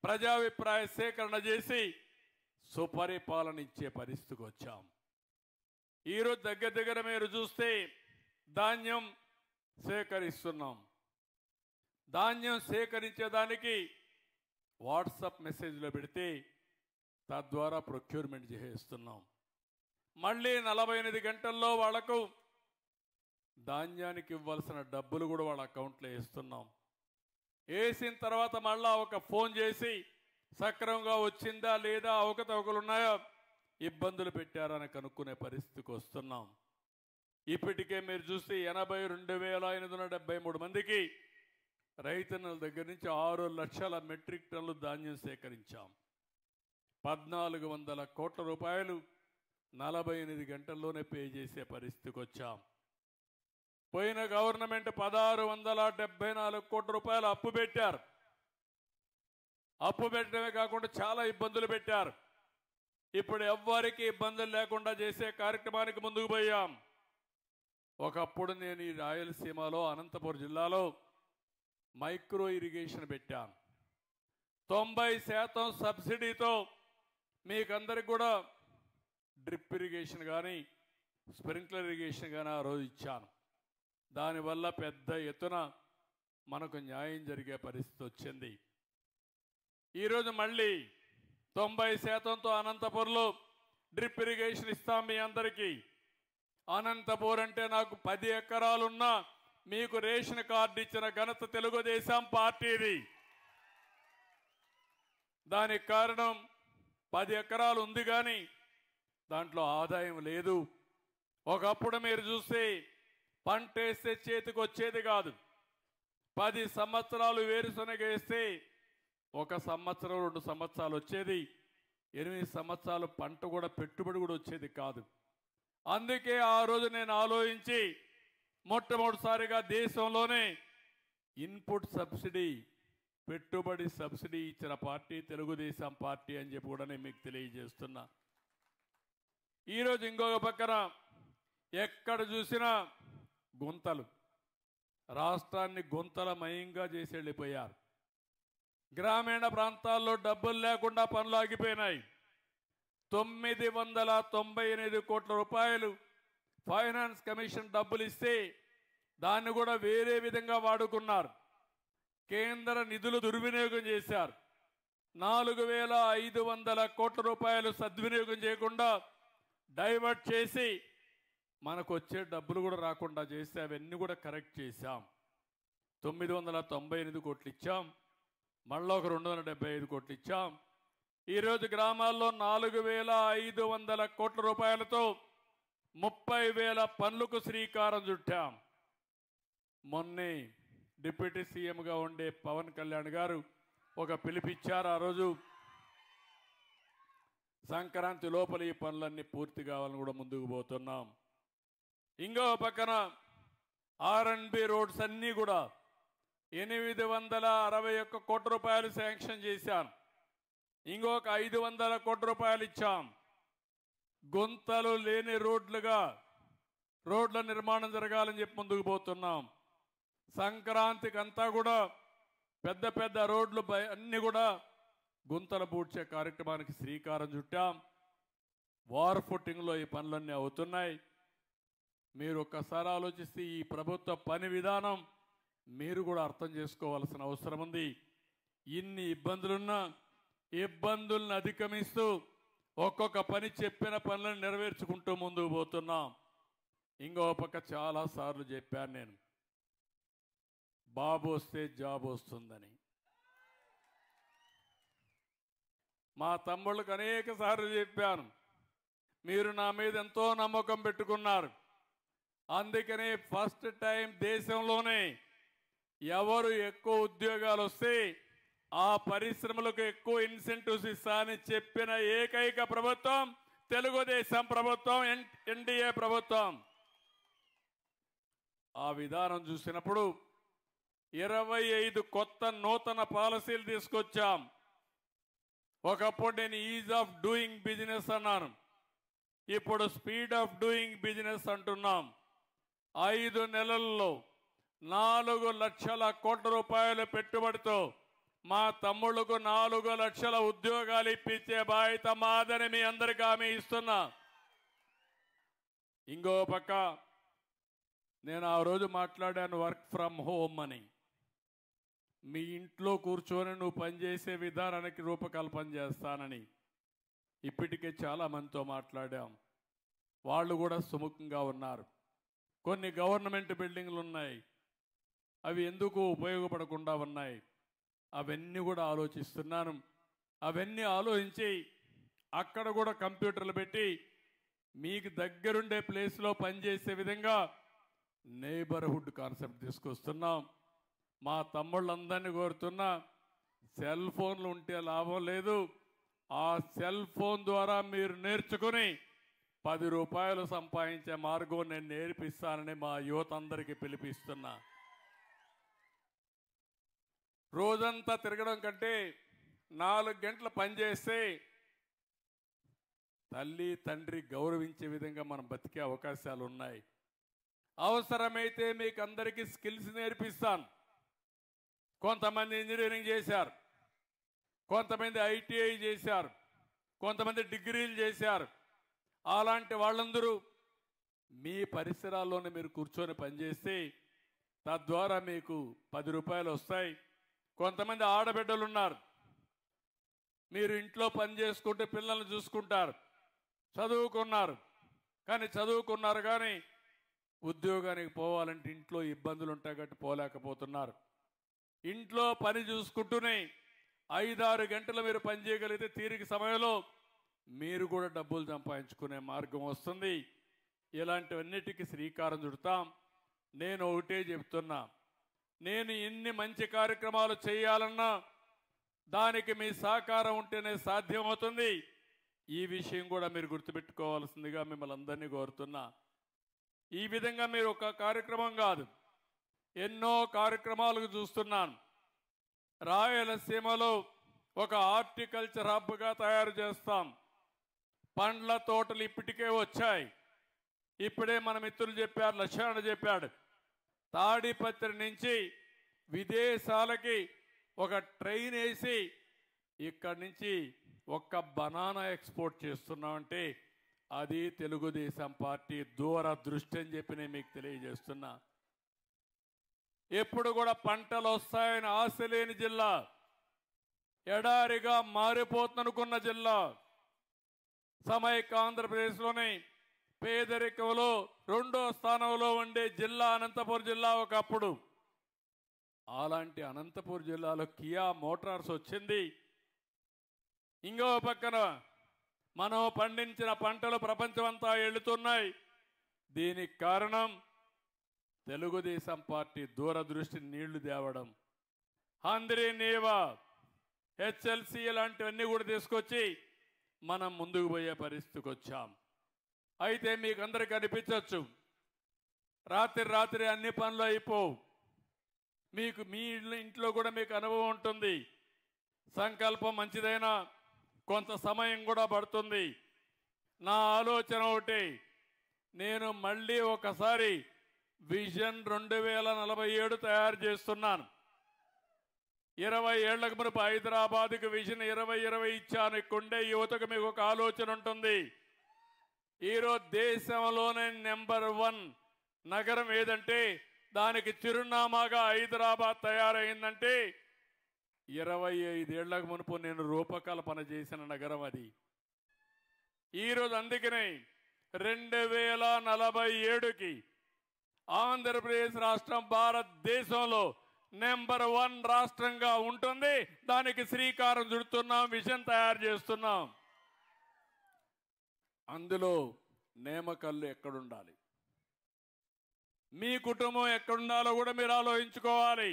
Speaker 1: ప్రజాభిప్రాయ సేకరణ చేసి సుపరిపాలన ఇచ్చే పరిస్థితికి వచ్చాం. ఈరోజు దగ్గర మీరు చూస్తే ధాన్యం సేకరిస్తున్నాం. ధాన్యం సేకరించేదానికి వాట్సాప్ మెసేజ్లో పెడితే తద్వారా ప్రొక్యూర్మెంట్ చేస్తున్నాం. మళ్ళీ 48 గంటల్లో వాళ్లకు ధాన్యానికి ఇవ్వాల్సిన డబ్బులు కూడా వాళ్ళ అకౌంట్లో వేస్తున్నాం. వేసిన తర్వాత మళ్ళా ఒక ఫోన్ చేసి సక్రమంగా వచ్చిందా లేదా, అవకతవకలు ఉన్నాయా, ఇబ్బందులు పెట్టారని కనుక్కునే పరిస్థితికి వస్తున్నాం. ఇప్పటికే మీరు చూస్తే 82,573 మందికి రైతన్నల దగ్గర నుంచి 6 లక్షల మెట్రిక్ టన్నులు ధాన్యం సేకరించాం. 1,400 కోట్ల రూపాయలు 48 గంటల్లోనే పే చేసే పరిస్థితికి వచ్చాం. పోయిన గవర్నమెంట్ 1,674 కోట్ల రూపాయలు అప్పు పెట్టారు. అప్పు పెట్టడమే కాకుండా చాలా ఇబ్బందులు పెట్టారు. ఇప్పుడు ఎవ్వరికి ఇబ్బందులు లేకుండా చేసే కార్యక్రమానికి ముందుకు పోయాం. ఒకప్పుడు నేను ఈ రాయలసీమలో అనంతపురం జిల్లాలో మైక్రో ఇరిగేషన్ పెట్టాను. 90% సబ్సిడీతో మీకందరికి కూడా డ్రిప్ ఇరిగేషన్ కానీ స్ప్రింక్లర్ ఇరిగేషన్ కానీ ఆ రోజు ఇచ్చాను. దానివల్ల పెద్ద ఎత్తున మనకు న్యాయం జరిగే పరిస్థితి వచ్చింది. ఈరోజు మళ్ళీ 90%తో అనంతపురంలో డ్రిప్ ఇరిగేషన్ ఇస్తాం మీ అందరికీ. అనంతపురం అంటే నాకు 10 ఎకరాలున్నా మీకు రేషన్ కార్డు ఇచ్చిన ఘనత తెలుగుదేశం పార్టీది. దానికి కారణం 10 ఎకరాలు ఉంది కానీ దాంట్లో ఆదాయం లేదు. ఒకప్పుడు మీరు చూస్తే పంట వేస్తే చేతికి వచ్చేది కాదు. 10 సంవత్సరాలు వేరుశనగ వేస్తే 1 సంవత్సరం 2 సంవత్సరాలు వచ్చేది. 8 సంవత్సరాలు పంట కూడా పెట్టుబడి కూడా వచ్చేది కాదు. అందుకే ఆ రోజు నేను ఆలోచించి మొట్టమొదటిసారిగా దేశంలోనే ఇన్పుట్ సబ్సిడీ పెట్టుబడి సబ్సిడీ ఇచ్చిన పార్టీ తెలుగుదేశం పార్టీ అని చెప్పి కూడా నేను మీకు తెలియజేస్తున్నా. ఈరోజు ఇంకొక పక్కన ఎక్కడ చూసినా గుంతలు, రాష్ట్రాన్ని గుంతలమయంగా చేసి వెళ్ళిపోయారు. గ్రామీణ ప్రాంతాల్లో డబ్బులు లేకుండా పనులు ఆగిపోయినాయి. 998 కోట్ల రూపాయలు ఫైనాన్స్ కమిషన్ డబ్బులు ఇస్తే దాన్ని కూడా వేరే విధంగా వాడుకున్నారు. కేంద్ర నిధులు దుర్వినియోగం చేశారు. 4500 కోట్ల రూపాయలు సద్వినియోగం చేయకుండా డైవర్ట్ చేసి మనకు వచ్చే డబ్బులు కూడా రాకుండా చేస్తే అవన్నీ కూడా కరెక్ట్ చేశాం. 998 కోట్లు ఇచ్చాం. మళ్ళీ ఒక 275 కోట్లు ఇచ్చాం. ఈరోజు గ్రామాల్లో 4500 కోట్ల రూపాయలతో 30,000 పనులకు శ్రీకారం చుట్టాం. మొన్నే డిప్యూటీ సీఎంగా ఉండే పవన్ కళ్యాణ్ గారు ఒక పిలిపిచ్చారు. ఆ రోజు సంక్రాంతి లోపల ఈ పనులన్నీ పూర్తి కావాలని కూడా ముందుకు పోతున్నాం. ఇంకో పక్కన R&B రోడ్స్ అన్నీ కూడా 861 కోట్ల రూపాయలు శాంక్షన్ చేశాను. ఇంకొక 500 కోట్ల రూపాయలు ఇచ్చాం. గుంతలు లేని రోడ్ల నిర్మాణం జరగాలని చెప్పి ముందుకు పోతున్నాం. సంక్రాంతికి అంతా కూడా పెద్ద పెద్ద రోడ్లు అన్ని కూడా గుంతలు పూడ్చే కార్యక్రమానికి శ్రీకారం చుట్టాం. వార్ ఫుటింగ్లో ఈ పనులన్నీ అవుతున్నాయి. మీరు ఒక్కసారి ఆలోచిస్తే ఈ ప్రభుత్వ పని విధానం మీరు కూడా అర్థం చేసుకోవాల్సిన అవసరం ఉంది. ఇన్ని ఇబ్బందులున్నా ఇబ్బందులను అధిగమిస్తూ ఒక్కొక్క పని చెప్పిన పనులను నెరవేర్చుకుంటూ ముందుకు పోతున్నాం. ఇంకో పక్క చాలాసార్లు చెప్పాను నేను, బాబు వస్తే జాబ్ వస్తుందని. మా తమ్ముళ్ళకు అనేక సార్లు చెప్పాను, మీరు నా మీద ఎంతో నమ్మకం పెట్టుకున్నారు. అందుకనే ఫస్ట్ టైం దేశంలోనే ఎవరు ఎక్కువ ఉద్యోగాలు వస్తే ఆ పరిశ్రమలకు ఎక్కువ ఇన్సెంటివ్స్ ఇస్తానని చెప్పిన ఏకైక ప్రభుత్వం తెలుగుదేశం ప్రభుత్వం, ఎన్డీఏ ప్రభుత్వం. ఆ విధానం చూసినప్పుడు 25 కొత్త నూతన పాలసీలు తీసుకొచ్చాం. ఒకప్పుడు నేను ఈజ్ ఆఫ్ డూయింగ్ బిజినెస్ అన్నాను, ఇప్పుడు స్పీడ్ ఆఫ్ డూయింగ్ బిజినెస్ అంటున్నాం. 5 నెలల్లో 4 లక్షల కోట్ల రూపాయల పెట్టుబడితో మా తమ్ముళ్లకు 4 లక్షల ఉద్యోగాలు ఇప్పించే బాధ్యత మాదని మీ అందరికీ హామీ ఇస్తున్నా. ఇంకో పక్క నేను ఆ రోజు మాట్లాడాను వర్క్ ఫ్రమ్ హోమ్ అని. మీ ఇంట్లో కూర్చొని నువ్వు పనిచేసే విధానానికి రూపకల్పన చేస్తానని ఇప్పటికే చాలా మందితో మాట్లాడాం. వాళ్ళు కూడా సుముఖంగా ఉన్నారు. కొన్ని గవర్నమెంట్ బిల్డింగ్లు ఉన్నాయి, అవి ఎందుకు ఉపయోగపడకుండా ఉన్నాయి, అవన్నీ కూడా ఆలోచిస్తున్నాను. అవన్నీ ఆలోచించి అక్కడ కూడా కంప్యూటర్లు పెట్టి మీకు దగ్గరుండే ప్లేస్లో పనిచేసే విధంగా నైబర్హుడ్ కాన్సెప్ట్ తీసుకొస్తున్నాం. మా తమ్ముళ్ళందరినీ కోరుతున్నా, సెల్ ఫోన్లు ఉంటే లాభం లేదు. ఆ సెల్ ఫోన్ ద్వారా మీరు నేర్చుకుని 10 రూపాయలు సంపాదించే మార్గం నేను నేర్పిస్తానని మా యువత అందరికీ పిలిపిస్తున్నా. రోజంతా తిరగడం కంటే 4 గంటలు పనిచేస్తే తల్లి తండ్రి గౌరవించే విధంగా మనం బతికే అవకాశాలు ఉన్నాయి. అవసరమైతే మీకు అందరికీ స్కిల్స్ నేర్పిస్తాను. కొంతమంది ఇంజనీరింగ్ చేశారు, కొంతమంది ఐటీఐ చేశారు, కొంతమంది డిగ్రీలు చేశారు. అలాంటి వాళ్ళందరూ మీ పరిసరాల్లోనే మీరు కూర్చొని పనిచేస్తే తద్వారా మీకు 10 రూపాయలు వస్తాయి. కొంతమంది ఆడబిడ్డలు ఉన్నారు, మీరు ఇంట్లో పని చేసుకుంటే పిల్లల్ని చూసుకుంటారు, చదువుకున్నారు కానీ ఉద్యోగానికి పోవాలంటే ఇంట్లో ఇబ్బందులు ఉంటాయి కాబట్టి పోలేకపోతున్నారు. ఇంట్లో పని చూసుకుంటూనే 5-6 గంటలు మీరు పని చేయగలిగితే తీరిక సమయంలో మీరు కూడా డబ్బులు సంపాదించుకునే మార్గం వస్తుంది. ఇలాంటివన్నిటికీ శ్రీకారం చుడతాం. నేను ఒకటే చెప్తున్నా, నేను ఎన్ని మంచి కార్యక్రమాలు చేయాలన్నా దానికి మీ సహకారం ఉంటేనే సాధ్యమవుతుంది. ఈ విషయం కూడా మీరు గుర్తుపెట్టుకోవాల్సిందిగా మిమ్మల్ని అందరినీ కోరుతున్నా. ఈ విధంగా మీరు ఒక కార్యక్రమం కాదు, ఎన్నో కార్యక్రమాలకు చూస్తున్నాను. రాయలసీమలో ఒక హార్టికల్చర్ హబ్గా తయారు చేస్తాం. పండ్ల తోటలు ఇప్పటికే వచ్చాయి. ఇప్పుడే మన మిత్రులు చెప్పారు, లక్ష్మణ చెప్పాడు, తాడిపత్రి నుంచి విదేశాలకి ఒక ట్రైన్ వేసి ఇక్కడి నుంచి ఒక్క బనానా ఎక్స్పోర్ట్ చేస్తున్నామంటే అది తెలుగుదేశం పార్టీ దూరదృష్టి అని చెప్పి నేను మీకు తెలియజేస్తున్నా. ఎప్పుడు కూడా పంటలు వస్తాయని ఆశ లేని జిల్లా, ఎడారిగా మారిపోతుందనుకున్న జిల్లా, సమైక్య ఆంధ్రప్రదేశ్లోని పేదరికంలో 2వ స్థానంలో ఉండే జిల్లా అనంతపురం జిల్లా ఒకప్పుడు. అలాంటి అనంతపురం జిల్లాలో కియా మోటార్స్ వచ్చింది. ఇంకో పక్కన మనం పండించిన పంటలు ప్రపంచమంతా వెళుతున్నాయి. దీనికి కారణం తెలుగుదేశం పార్టీ దూరదృష్టి, నీళ్లు తేవడం, హంద్రీ నీవా, హెచ్ఎల్సి లాంటివన్నీ కూడా తీసుకొచ్చి మనం ముందుకు పోయే పరిస్థితికి వచ్చాం. అయితే మీకు అందరికీ అనిపించవచ్చు రాత్రి అన్ని పనులు అయిపోవు. మీకు మీ ఇంట్లో కూడా మీకు అనుభవం ఉంటుంది. సంకల్పం మంచిదైనా కొంత సమయం కూడా పడుతుంది. నా ఆలోచన ఒకటి, నేను మళ్ళీ ఒకసారి విజన్ 2047 తయారు చేస్తున్నాను. 20 ఏళ్లకు మునుపు హైదరాబాద్కు విజన్ 2020 ఇచ్చాను. ఇక్కడుండే యువతకు మీకు ఒక ఆలోచన ఉంటుంది. ఈరోజు దేశంలోనే నెంబర్ 1 నగరం ఏదంటే దానికి చిరునామాగా హైదరాబాద్ తయారైందంటే 25 ఏళ్లకు మునుపు నేను రూపకల్పన చేసిన నగరం అది. ఈరోజు అందుకనే 2047కి ఆంధ్రప్రదేశ్ రాష్ట్రం భారతదేశంలో నెంబర్ 1 రాష్ట్రంగా ఉంటుంది. దానికి శ్రీకారం చుడుతున్నాం, విజన్ తయారు చేస్తున్నాం. అందులో నేమకల్లు ఎక్కడుండాలి, మీ కుటుంబం ఎక్కడుండాలో కూడా మీరు ఆలోచించుకోవాలి.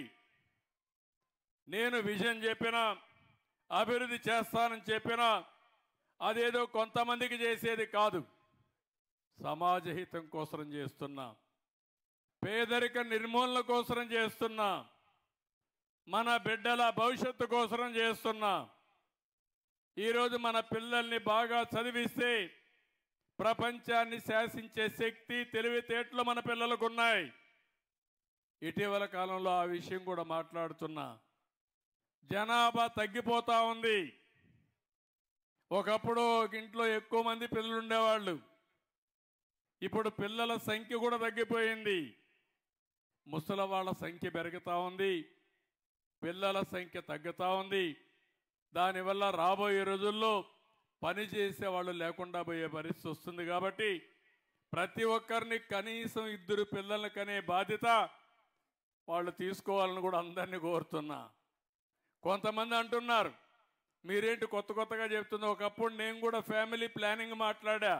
Speaker 1: నేను విజన్ చెప్పినా, అభివృద్ధి చేస్తానని చెప్పినా అదేదో కొంతమందికి చేసేది కాదు. సమాజ హితం కోసం చేస్తున్నా, పేదరిక నిర్మూలన కోసం చేస్తున్నా, మన బిడ్డల భవిష్యత్తు కోసం చేస్తున్నా. ఈరోజు మన పిల్లల్ని బాగా చదివిస్తే ప్రపంచాన్ని శాసించే శక్తి, తెలివితేటలు మన పిల్లలకు ఉన్నాయి. ఇటీవల కాలంలో ఆ విషయం కూడా మాట్లాడుతున్నా. జనాభా తగ్గిపోతా ఉంది. ఒకప్పుడు ఒక ఇంట్లో ఎక్కువ మంది పిల్లలు ఉండేవాళ్ళు. ఇప్పుడు పిల్లల సంఖ్య కూడా తగ్గిపోయింది. ముసలి వాళ్ళ సంఖ్య పెరుగుతూ ఉంది, పిల్లల సంఖ్య తగ్గుతూ ఉంది. దానివల్ల రాబోయే రోజుల్లో పని చేసే వాళ్ళు లేకుండా పోయే పరిస్థితి వస్తుంది. కాబట్టి ప్రతి ఒక్కరిని కనీసం 2 పిల్లల్ని కనే బాధ్యత వాళ్ళు తీసుకోవాలని కూడా అందరినీ కోరుతున్నా. కొంతమంది అంటున్నారు, మీరేంటి కొత్తగా చెప్తుందో. ఒకప్పుడు నేను కూడా ఫ్యామిలీ ప్లానింగ్ మాట్లాడా,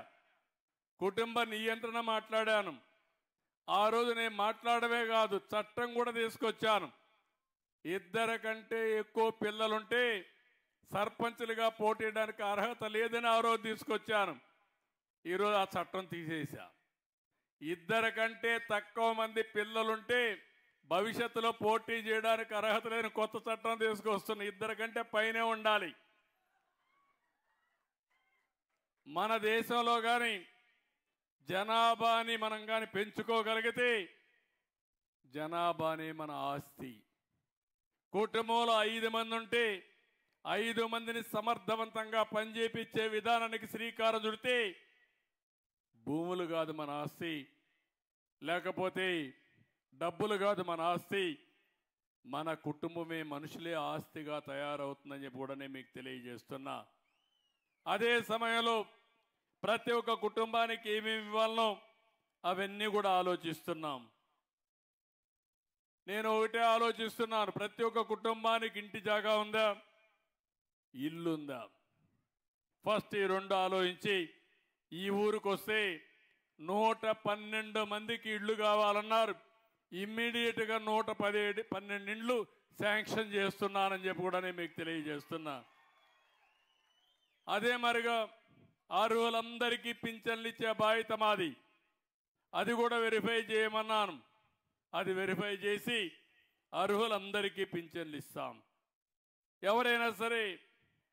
Speaker 1: కుటుంబ నియంత్రణ మాట్లాడాను. ఆ రోజు నేను మాట్లాడమే కాదు, చట్టం కూడా తీసుకొచ్చాను. 2 కంటే ఎక్కువ పిల్లలుంటే సర్పంచులుగా పోటీయడానికి అర్హత లేదని ఆ రోజు తీసుకొచ్చాను. ఈరోజు ఆ చట్టం తీసేసా. 2 కంటే తక్కువ మంది పిల్లలుంటే భవిష్యత్తులో పోటీ చేయడానికి అర్హత లేని కొత్త చట్టం తీసుకొస్తున్న 2 కంటే పైనే ఉండాలి. మన దేశంలో కానీ జనాభాని మనం కానీ పెంచుకోగలిగితే జనాభాని మన ఆస్తి. కుటుంబంలో 5 మంది ఉంటే 5 మందిని సమర్థవంతంగా పనిచేపించే విధానానికి శ్రీకారం చుడితే భూములు కాదు మన ఆస్తి, లేకపోతే డబ్బులు కాదు మన ఆస్తి, మన కుటుంబమే మనుషులే ఆస్తిగా తయారవుతుందని చెప్పి కూడా నేను మీకు తెలియజేస్తున్నా. అదే సమయంలో ప్రతి ఒక్క కుటుంబానికి ఏమేమి ఇవ్వాలనో అవన్నీ కూడా ఆలోచిస్తున్నాం. నేను ఒకటే ఆలోచిస్తున్నాను, ప్రతి ఒక్క కుటుంబానికి ఇంటి జాగా ఉందా, ఇల్లు ఉందా? ఫస్ట్ ఈ 2 ఆలోచించి ఈ ఊరికి వస్తే 112 మందికి ఇళ్ళు కావాలన్నారు. ఇమ్మీడియట్గా 112 ఇండ్లు శాంక్షన్ చేస్తున్నానని చెప్పి కూడా నేను మీకు తెలియజేస్తున్నా. అదే మరిగా అర్హులందరికీ పింఛన్లు ఇచ్చే బాధ్యత మాది. అది కూడా వెరిఫై చేయమన్నాను. అది వెరిఫై చేసి అర్హులందరికీ పింఛన్లు ఇస్తాం. ఎవరైనా సరే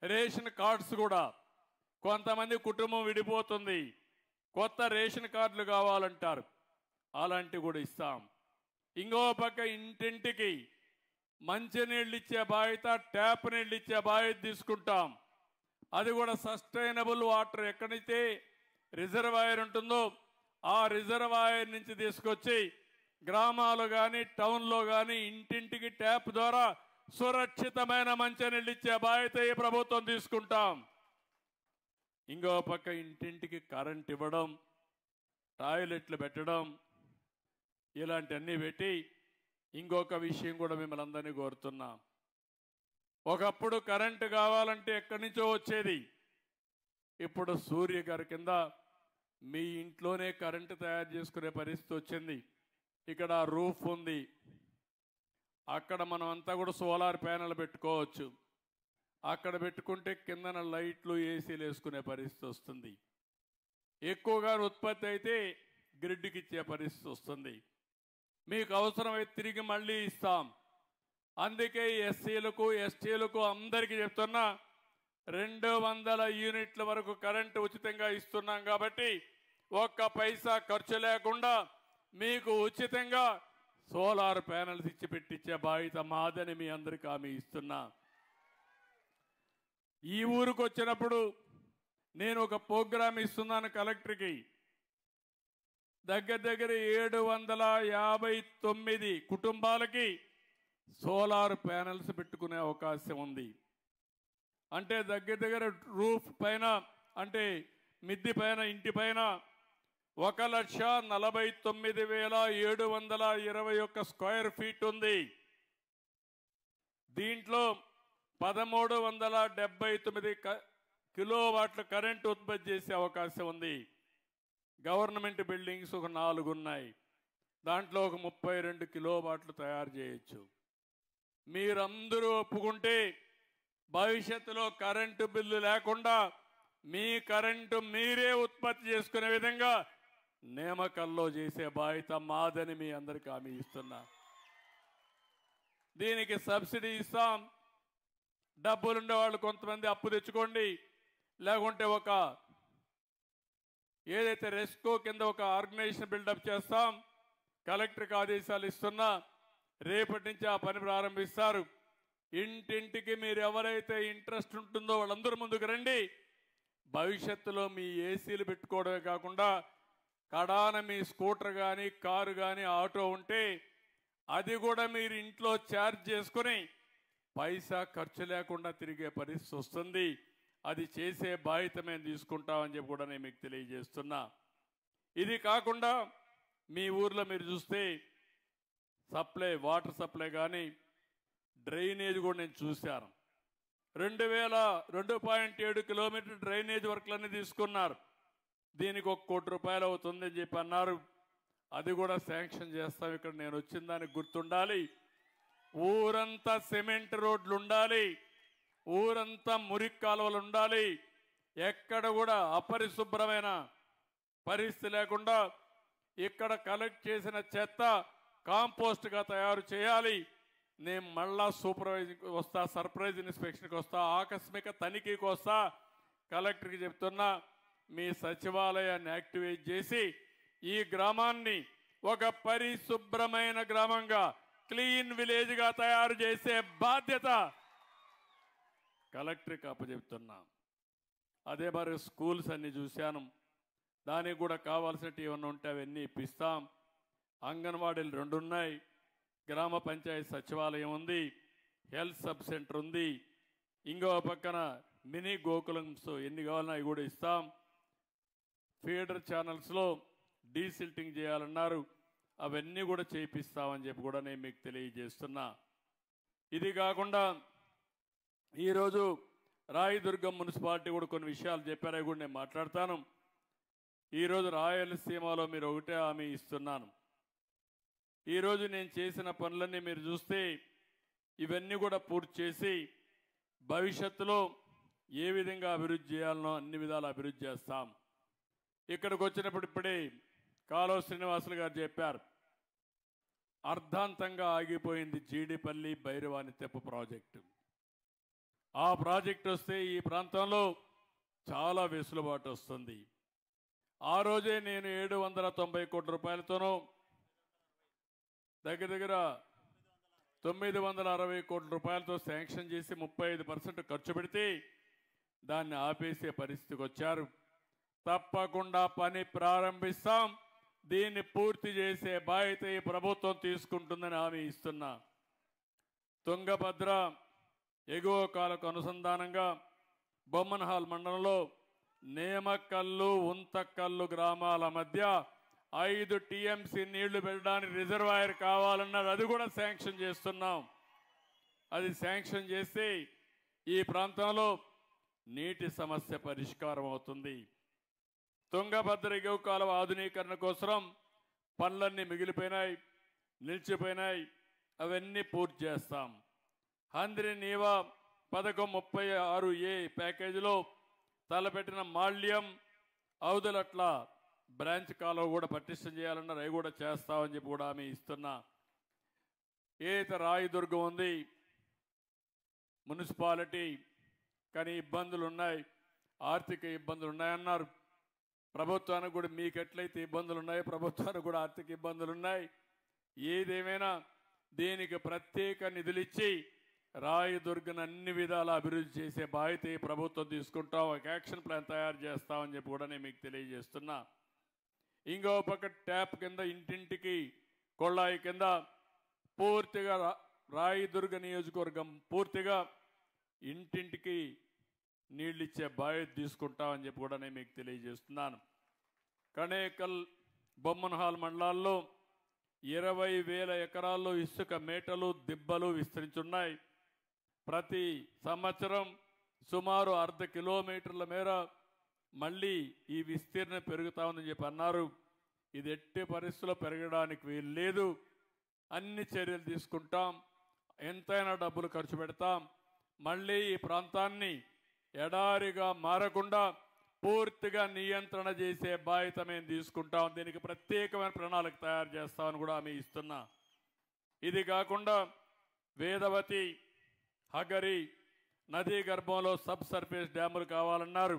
Speaker 1: రేషన్ కార్డ్స్ కూడా కొంతమంది కుటుంబం విడిపోతుంది, కొత్త రేషన్ కార్డులు కావాలంటారు, అలాంటివి కూడా ఇస్తాం. ఇంకో పక్క ఇంటింటికి మంచినీళ్ళు ఇచ్చే బాధ్యత, ట్యాప్ నీళ్ళు ఇచ్చే బాధ్యత తీసుకుంటాం. అది కూడా సస్టైనబుల్ వాటర్ ఎక్కడైతే రిజర్వాయర్ ఉంటుందో ఆ రిజర్వాయర్ నుంచి తీసుకొచ్చి గ్రామాలు కానీ టౌన్లో కానీ ఇంటింటికి ట్యాప్ ద్వారా సురక్షితమైన మంచినీళ్ళు ఇచ్చే బాధ్యత ఈ ప్రభుత్వం తీసుకుంటాం. ఇంకో పక్క ఇంటింటికి కరెంట్ ఇవ్వడం, టాయిలెట్లు పెట్టడం, ఇలాంటివన్నీ పెట్టి ఇంకొక విషయం కూడా మిమ్మల్ని అందరినీ కోరుతున్నా. ఒకప్పుడు కరెంటు కావాలంటే ఎక్కడి నుంచో వచ్చేది, ఇప్పుడు సూర్య గారి కింద మీ ఇంట్లోనే కరెంటు తయారు చేసుకునే పరిస్థితి వచ్చింది. ఇక్కడ రూఫ్ ఉంది, అక్కడ మనం అంతా కూడా సోలార్ ప్యానెల్ పెట్టుకోవచ్చు. అక్కడ పెట్టుకుంటే కిందన లైట్లు ఏసీలు వేసుకునే పరిస్థితి వస్తుంది. ఎక్కువగా ఉత్పత్తి అయితే గ్రిడ్కి ఇచ్చే పరిస్థితి వస్తుంది. మీకు అవసరమైతే తిరిగి మళ్ళీ ఇస్తాం. అందుకే ఎస్సీలకు ఎస్టీలకు అందరికీ చెప్తున్నా, 200 యూనిట్ల వరకు కరెంటు ఉచితంగా ఇస్తున్నాం. కాబట్టి ఒక్క పైసా ఖర్చు లేకుండా మీకు ఉచితంగా సోలార్ ప్యానెల్స్ ఇచ్చి పెట్టించే బాధ్యత మాదని మీ అందరికీ హామీ ఇస్తున్నా. ఈ ఊరికి వచ్చినప్పుడు నేను ఒక ప్రోగ్రాం ఇస్తున్నాను కలెక్టర్కి. దగ్గర 759 కుటుంబాలకి సోలార్ ప్యానెల్స్ పెట్టుకునే అవకాశం ఉంది. అంటే దగ్గర రూఫ్ పైన, అంటే మిద్ది పైన, ఇంటి పైన 1,49,721 స్క్వేర్ ఫీట్ ఉంది. దీంట్లో 1,379 కిలోవాట్ల కరెంటు ఉత్పత్తి చేసే అవకాశం ఉంది. గవర్నమెంట్ బిల్డింగ్స్ ఒక 4 ఉన్నాయి, దాంట్లో ఒక 32 కిలోవాట్లు తయారు చేయొచ్చు. మీరందరూ ఒప్పుకుంటే భవిష్యత్తులో కరెంటు బిల్లు లేకుండా మీ కరెంటు మీరే ఉత్పత్తి చేసుకునే విధంగా నియామకాల్లో చేసే బాధ్యత మాదని మీ అందరికీ హామీ ఇస్తున్నా. దీనికి సబ్సిడీ ఇస్తాం. డబ్బులుండే వాళ్ళు కొంతమంది అప్పు తెచ్చుకోండి, లేకుంటే ఒక ఏదైతే రెస్కో కింద ఒక ఆర్గనైజేషన్ బిల్డప్ చేస్తాం. కలెక్టర్కి ఆదేశాలు ఇస్తున్నా, రేపటి నుంచి ఆ పని ప్రారంభిస్తారు. ఇంటింటికి మీరు ఎవరైతే ఇంట్రెస్ట్ ఉంటుందో వాళ్ళందరూ ముందుకు రండి. భవిష్యత్తులో మీ ఏసీలు పెట్టుకోవడమే కాకుండా కడాన మీ స్కూటర్ కానీ, కారు కానీ, ఆటో ఉంటే అది కూడా మీరు ఇంట్లో ఛార్జ్ చేసుకుని పైసా ఖర్చు లేకుండా తిరిగే పరిస్థితి వస్తుంది. అది చేసే బాధ్యత మేము తీసుకుంటామని చెప్పి కూడా నేను మీకు తెలియజేస్తున్నా. ఇది కాకుండా మీ ఊర్లో మీరు చూస్తే సప్లై, వాటర్ సప్లై కానీ డ్రైనేజ్ కూడా నేను చూశాను. 2.7 కిలోమీటర్ డ్రైనేజ్ వర్క్లన్నీ తీసుకున్నారు. దీనికి 1 కోటి రూపాయలు అవుతుందని చెప్పి అన్నారు. అది కూడా శాంక్షన్ చేస్తాం. ఇక్కడ నేను వచ్చిన దానికి గుర్తుండాలి, ఊరంతా సిమెంట్ రోడ్లు ఉండాలి, ఊరంతా మురికి కాలువలు ఉండాలి. ఎక్కడ కూడా అపరిశుభ్రమైన పరిస్థితి లేకుండా ఇక్కడ కలెక్ట్ చేసిన చెత్త కాంపోస్ట్గా తయారు చేయాలి. నేను మళ్ళా సూపర్వైజింగ్ వస్తా, సర్ప్రైజ్ ఇన్స్పెక్షన్కి వస్తా, ఆకస్మిక తనిఖీకి వస్తా. కలెక్టర్కి చెప్తున్నా, మీ సచివాలయాన్ని యాక్టివేట్ చేసి ఈ గ్రామాన్ని ఒక పరిశుభ్రమైన గ్రామంగా, క్లీన్ విలేజ్గా తయారు చేసే బాధ్యత కలెక్టర్కి అప్పచెప్తున్నా. అదే మరి స్కూల్స్ అన్ని చూశాను, దానికి కూడా కావాల్సినవి ఏమన్నా ఉంటే అవన్నీ ఇప్పిస్తాం. అంగన్వాడీలు 2 ఉన్నాయి, గ్రామ పంచాయతీ సచివాలయం ఉంది, హెల్త్ సబ్ సెంటర్ ఉంది, ఇంకో పక్కన మినీ గోకులమ్స్ ఎన్ని కావాలన్నా అవి కూడా ఇస్తాం. ఫీడర్ ఛానల్స్లో డీసిల్టింగ్ చేయాలన్నారు, అవన్నీ కూడా చేయిస్తామని చెప్పి కూడా నేను మీకు తెలియజేస్తున్నా. ఇది కాకుండా ఈరోజు రాయదుర్గం మున్సిపాలిటీ కూడా కొన్ని విషయాలు చెప్పారు, అవి కూడా నేను మాట్లాడతాను. ఈరోజు రాయలసీమలో మీరు ఒకటే హామీ ఇస్తున్నాను. ఈరోజు నేను చేసిన పనులన్నీ మీరు చూస్తే ఇవన్నీ కూడా పూర్తి చేసి భవిష్యత్తులో ఏ విధంగా అభివృద్ధి చేయాలనో అన్ని విధాలు అభివృద్ధి చేస్తాం. ఇక్కడికి వచ్చినప్పుడు ఇప్పుడే కాలువ శ్రీనివాసులు గారు చెప్పారు, అర్ధాంతంగా ఆగిపోయింది జీడిపల్లి భైరవాని తెప్ప ప్రాజెక్టు. ఆ ప్రాజెక్టు వస్తే ఈ ప్రాంతంలో చాలా వెసులుబాటు వస్తుంది. ఆ రోజే నేను 790 కోట్ల రూపాయలతోనూ దగ్గర 960 కోట్ల రూపాయలతో శాంక్షన్ చేసి 35% ఖర్చు పెడితే దాన్ని ఆపేసే పరిస్థితికి వచ్చారు. తప్పకుండా పని ప్రారంభిస్తాం, దీన్ని పూర్తి చేసే బాధ్యత ఈ ప్రభుత్వం తీసుకుంటుందని హామీ ఇస్తున్నా. తుంగభద్ర ఎగువ కాలకు అనుసంధానంగా బొమ్మనహాల్ మండలంలో నేమకల్లు, ఉంతకల్లు గ్రామాల మధ్య 5 టీఎంసీ నీళ్లు పెట్టడానికి రిజర్వాయర్ కావాలన్నది, అది కూడా శాంక్షన్ చేస్తున్నాం. అది శాంక్షన్ చేస్తే ఈ ప్రాంతంలో నీటి సమస్య పరిష్కారం అవుతుంది. తుంగభద్ర ఎగువ కాలువ ఆధునీకరణ కోసం పనులన్నీ మిగిలిపోయినాయి, నిలిచిపోయినాయి, అవన్నీ పూర్తి చేస్తాం. హంద్రి నీవా పథకం 36A ప్యాకేజీలో తలపెట్టిన మాల్యం ఔదులట్ల బ్రాంచ్ కాలువ కూడా పటిష్టం చేయాలన్నారు, అవి కూడా చేస్తామని చెప్పి కూడా హామీ ఇస్తున్నా. ఏదైతే రాయదుర్గం ఉంది మున్సిపాలిటీ, కానీ ఇబ్బందులు ఉన్నాయి, ఆర్థిక ఇబ్బందులు ఉన్నాయన్నారు. ప్రభుత్వానికి కూడా మీకు ఎట్లయితే ఇబ్బందులు ఉన్నాయో ప్రభుత్వానికి కూడా ఆర్థిక ఇబ్బందులు ఉన్నాయి. ఏదేమైనా దీనికి ప్రత్యేక నిధులు ఇచ్చి రాయదుర్గను అన్ని విధాల అభివృద్ధి చేసే బాధ్యత ఈ ప్రభుత్వం తీసుకుంటాం. ఒక యాక్షన్ ప్లాన్ తయారు చేస్తామని చెప్పి కూడా నేను మీకు తెలియజేస్తున్నా. ఇంకో పక్క ట్యాప్ కింద ఇంటింటికి కొళ్ళాయి కింద పూర్తిగా రాయదుర్గ నియోజకవర్గం పూర్తిగా ఇంటింటికి నీళ్ళు ఇచ్చే బాధ్యత తీసుకుంటామని చెప్పి కూడా నేను మీకు తెలియజేస్తున్నాను. కణేకల్, బొమ్మనహాల్ మండలాల్లో 20,000 ఎకరాల్లో ఇసుక మేటలు, దిబ్బలు విస్తరించున్నాయి. ప్రతి సంవత్సరం సుమారు 1/2 కిలోమీటర్ల మేర మళ్ళీ ఈ విస్తీర్ణం పెరుగుతా ఉందని చెప్పి అన్నారు. ఇది ఎట్టి పరిస్థితుల్లో పెరగడానికి వీలు లేదు. అన్ని చర్యలు తీసుకుంటాం, ఎంతైనా డబ్బులు ఖర్చు పెడతాం. మళ్ళీ ఈ ప్రాంతాన్ని ఎడారిగా మారకుండా పూర్తిగా నియంత్రణ చేసే బాధ్యత మేము తీసుకుంటాం. దీనికి ప్రత్యేకమైన ప్రణాళిక తయారు చేస్తామని కూడా హామీ ఇస్తున్నా. ఇది కాకుండా వేదవతి, హగరి నదీ గర్భంలో సబ్ సర్ఫేస్ డ్యాములు కావాలన్నారు.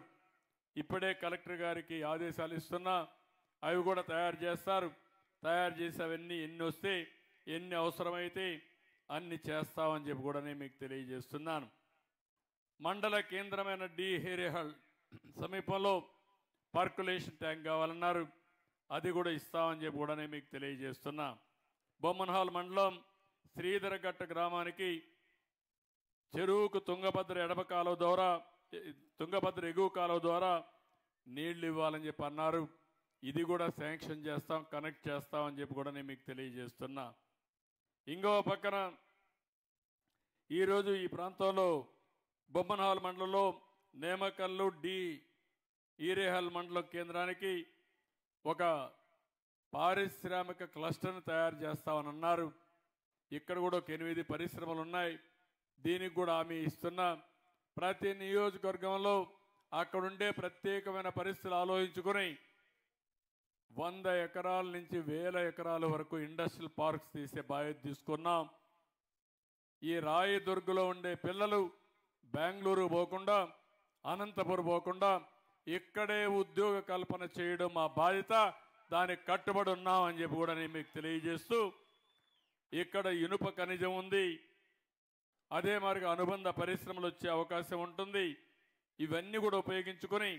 Speaker 1: ఇప్పుడే కలెక్టర్ గారికి ఆదేశాలు ఇస్తున్నా, అవి కూడా తయారు చేస్తారు. తయారు చేసి అవన్నీ ఎన్ని వస్తే ఎన్ని అవసరమైతే అన్ని చేస్తామని చెప్పి కూడా నేను మీకు తెలియజేస్తున్నాను. మండల కేంద్రమైన డి హేరేహల్ సమీపంలో పర్కులేషన్ ట్యాంక్ కావాలన్నారు, అది కూడా ఇస్తామని చెప్పి కూడా నేను మీకు తెలియజేస్తున్నా. బొమ్మనహాల్ మండలం శ్రీధరఘట్ట గ్రామానికి చెరువుకు తుంగభద్ర ఎడమ కాలువ ద్వారా, తుంగభద్ర ఎగువ కాలువ ద్వారా నీళ్లు ఇవ్వాలని చెప్పి అన్నారు. ఇది కూడా శాంక్షన్ చేస్తాం, కనెక్ట్ చేస్తామని చెప్పి కూడా నేను మీకు తెలియజేస్తున్నా. ఇంకో పక్కన ఈరోజు ఈ ప్రాంతంలో బొమ్మనహాల్ మండలంలో నేమకల్లు, డి ఈరేహల్ మండలం కేంద్రానికి ఒక పారిశ్రామిక క్లస్టర్ని తయారు చేస్తామని అన్నారు. ఇక్కడ కూడా ఒక 8 పరిశ్రమలు ఉన్నాయి. దీనికి కూడా హామీ ఇస్తున్నా. ప్రతి నియోజకవర్గంలో అక్కడుండే ప్రత్యేకమైన పరిస్థితులు ఆలోచించుకొని 100 ఎకరాల నుంచి 1000 ఎకరాల వరకు ఇండస్ట్రియల్ పార్క్స్ తీసే బాధ్యత తీసుకున్నాం. ఈ రాయదుర్గలో ఉండే పిల్లలు బెంగళూరు పోకుండా, అనంతపురం పోకుండా ఇక్కడే ఉద్యోగ కల్పన చేయడం మా బాధ్యత. దానికి కట్టుబడి ఉన్నామని చెప్పి కూడా నేను మీకు తెలియజేస్తూ, ఇక్కడ ఇనుప ఖనిజం ఉంది, అదే మరిగా అనుబంధ పరిశ్రమలు వచ్చే అవకాశం ఉంటుంది. ఇవన్నీ కూడా ఉపయోగించుకొని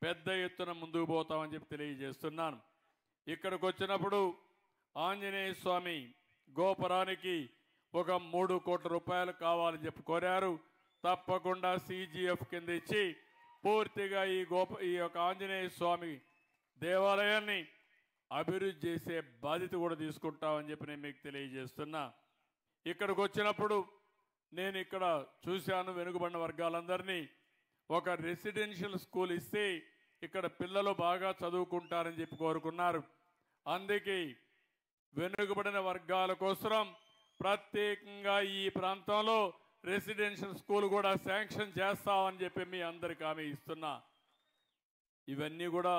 Speaker 1: పెద్ద ఎత్తున ముందుకు పోతామని చెప్పి తెలియజేస్తున్నాను. ఇక్కడికి వచ్చినప్పుడు ఆంజనేయ స్వామి గోపురానికి ఒక 3 కోట్ల రూపాయలు కావాలని చెప్పి కోరారు. తప్పకుండా సిజిఎఫ్ కింద ఇచ్చి పూర్తిగా ఈ యొక్క ఆంజనేయ స్వామి దేవాలయాన్ని అభివృద్ధి చేసే బాధ్యత కూడా తీసుకుంటామని చెప్పి నేను మీకు తెలియజేస్తున్నా. ఇక్కడికి వచ్చినప్పుడు నేను ఇక్కడ చూశాను, వెనుకబడిన వర్గాలందరినీ ఒక రెసిడెన్షియల్ స్కూల్ ఇస్తే ఇక్కడ పిల్లలు బాగా చదువుకుంటారని చెప్పి కోరుకున్నారు. అందుకే వెనుకబడిన వర్గాల కోసం ప్రత్యేకంగా ఈ ప్రాంతంలో రెసిడెన్షియల్ స్కూల్ కూడా శాంక్షన్ చేస్తామని చెప్పి మీ అందరికీ హామీ ఇస్తున్నా. ఇవన్నీ కూడా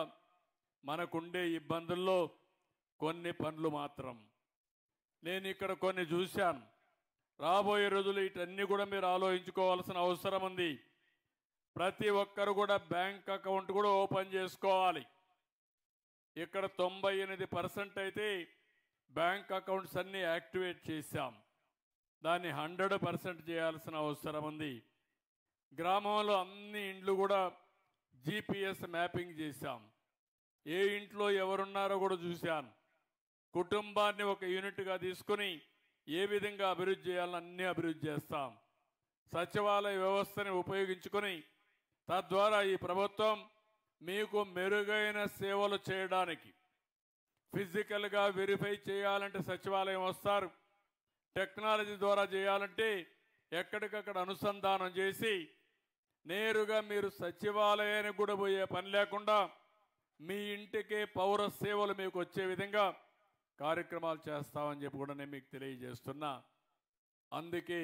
Speaker 1: మనకుండే ఇబ్బందుల్లో కొన్ని పనులు మాత్రం. నేను ఇక్కడ కొన్ని చూశాను. రాబోయే రోజులు వీటన్నీ కూడా మీరు ఆలోచించుకోవాల్సిన అవసరం ఉంది. ప్రతి ఒక్కరు కూడా బ్యాంక్ అకౌంట్ కూడా ఓపెన్ చేసుకోవాలి. ఇక్కడ 98% అయితే బ్యాంక్ అకౌంట్స్ అన్నీ యాక్టివేట్ చేశాం. దాన్ని 100% చేయాల్సిన అవసరం ఉంది. గ్రామంలో అన్ని ఇండ్లు కూడా GPS మ్యాపింగ్ చేశాం. ఏ ఇంట్లో ఎవరున్నారో కూడా చూశాను. కుటుంబాన్ని ఒక యూనిట్గా తీసుకుని ఏ విధంగా అభివృద్ధి చేయాలని అన్నీ అభివృద్ధి చేస్తాం. సచివాలయ వ్యవస్థని ఉపయోగించుకొని తద్వారా ఈ ప్రభుత్వం మీకు మెరుగైన సేవలు చేయడానికి, ఫిజికల్గా వెరిఫై చేయాలంటే సచివాలయం వస్తారు, టెక్నాలజీ ద్వారా చేయాలంటే ఎక్కడికక్కడ అనుసంధానం చేసి నేరుగా మీరు సచివాలయానికి కూడా పోయే పని లేకుండా మీ ఇంటికే పౌర సేవలు మీకు వచ్చే విధంగా కార్యక్రమాలు చేస్తామని చెప్పి కూడా నేను మీకు తెలియజేస్తున్నా. అందుకే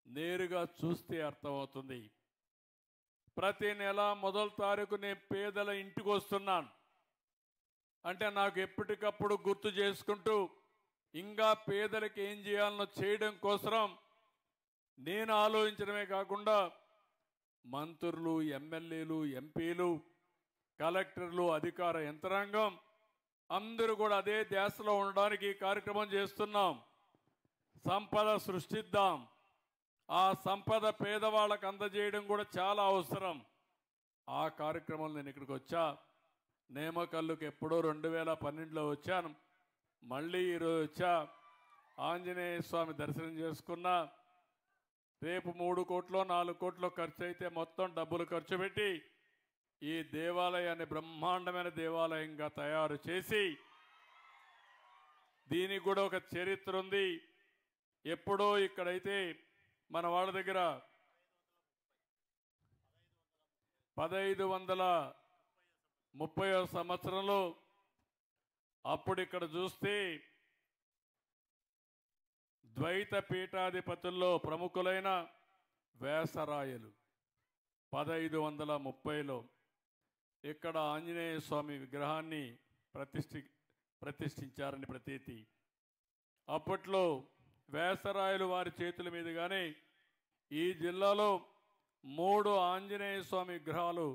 Speaker 1: నేరుగా చూస్తే అర్థమవుతుంది. ప్రతి నెల 1వ తారీఖు నేను పేదల ఇంటికి వస్తున్నాను. అంటే నాకు ఎప్పటికప్పుడు గుర్తు చేసుకుంటూ ఇంకా పేదలకు ఏం చేయాలనో చేయడం కోసం నేను ఆలోచించడమే కాకుండా మంత్రులు, ఎమ్మెల్యేలు, ఎంపీలు, కలెక్టర్లు, అధికార యంత్రాంగం అందరూ కూడా అదే ధ్యాసలో ఉండడానికి ఈ కార్యక్రమం చేస్తున్నాం. సంపద సృష్టిద్దాం. ఆ సంపద పేదవాళ్ళకు అందజేయడం కూడా చాలా అవసరం. ఆ కార్యక్రమంలో నేను ఇక్కడికి వచ్చా. నేమకల్లుకి ఎప్పుడో 2012లో వచ్చాను. మళ్ళీ ఈరోజు వచ్చా. ఆంజనేయ స్వామి దర్శనం చేసుకున్నా. రేపు 3 కోట్లు 4 కోట్లు ఖర్చు అయితే మొత్తం డబ్బులు ఖర్చు పెట్టి ఈ దేవాలయాన్ని బ్రహ్మాండమైన దేవాలయంగా తయారు చేసి, దీనికి కూడా ఒక చరిత్ర ఉంది. ఎప్పుడో ఇక్కడైతే మన వాళ్ళ దగ్గర 1530వ సంవత్సరంలో అప్పుడు ఇక్కడ చూస్తే ద్వైత పీఠాధిపతుల్లో ప్రముఖులైన వేసరాయలు 1530లో ఇక్కడ ఆంజనేయ స్వామి విగ్రహాన్ని ప్రతిష్ఠించారని ప్రతీతి. అప్పట్లో వేసరాయలు వారి చేతుల మీదుగానే ఈ జిల్లాలో 3 ఆంజనేయ స్వామి విగ్రహాలు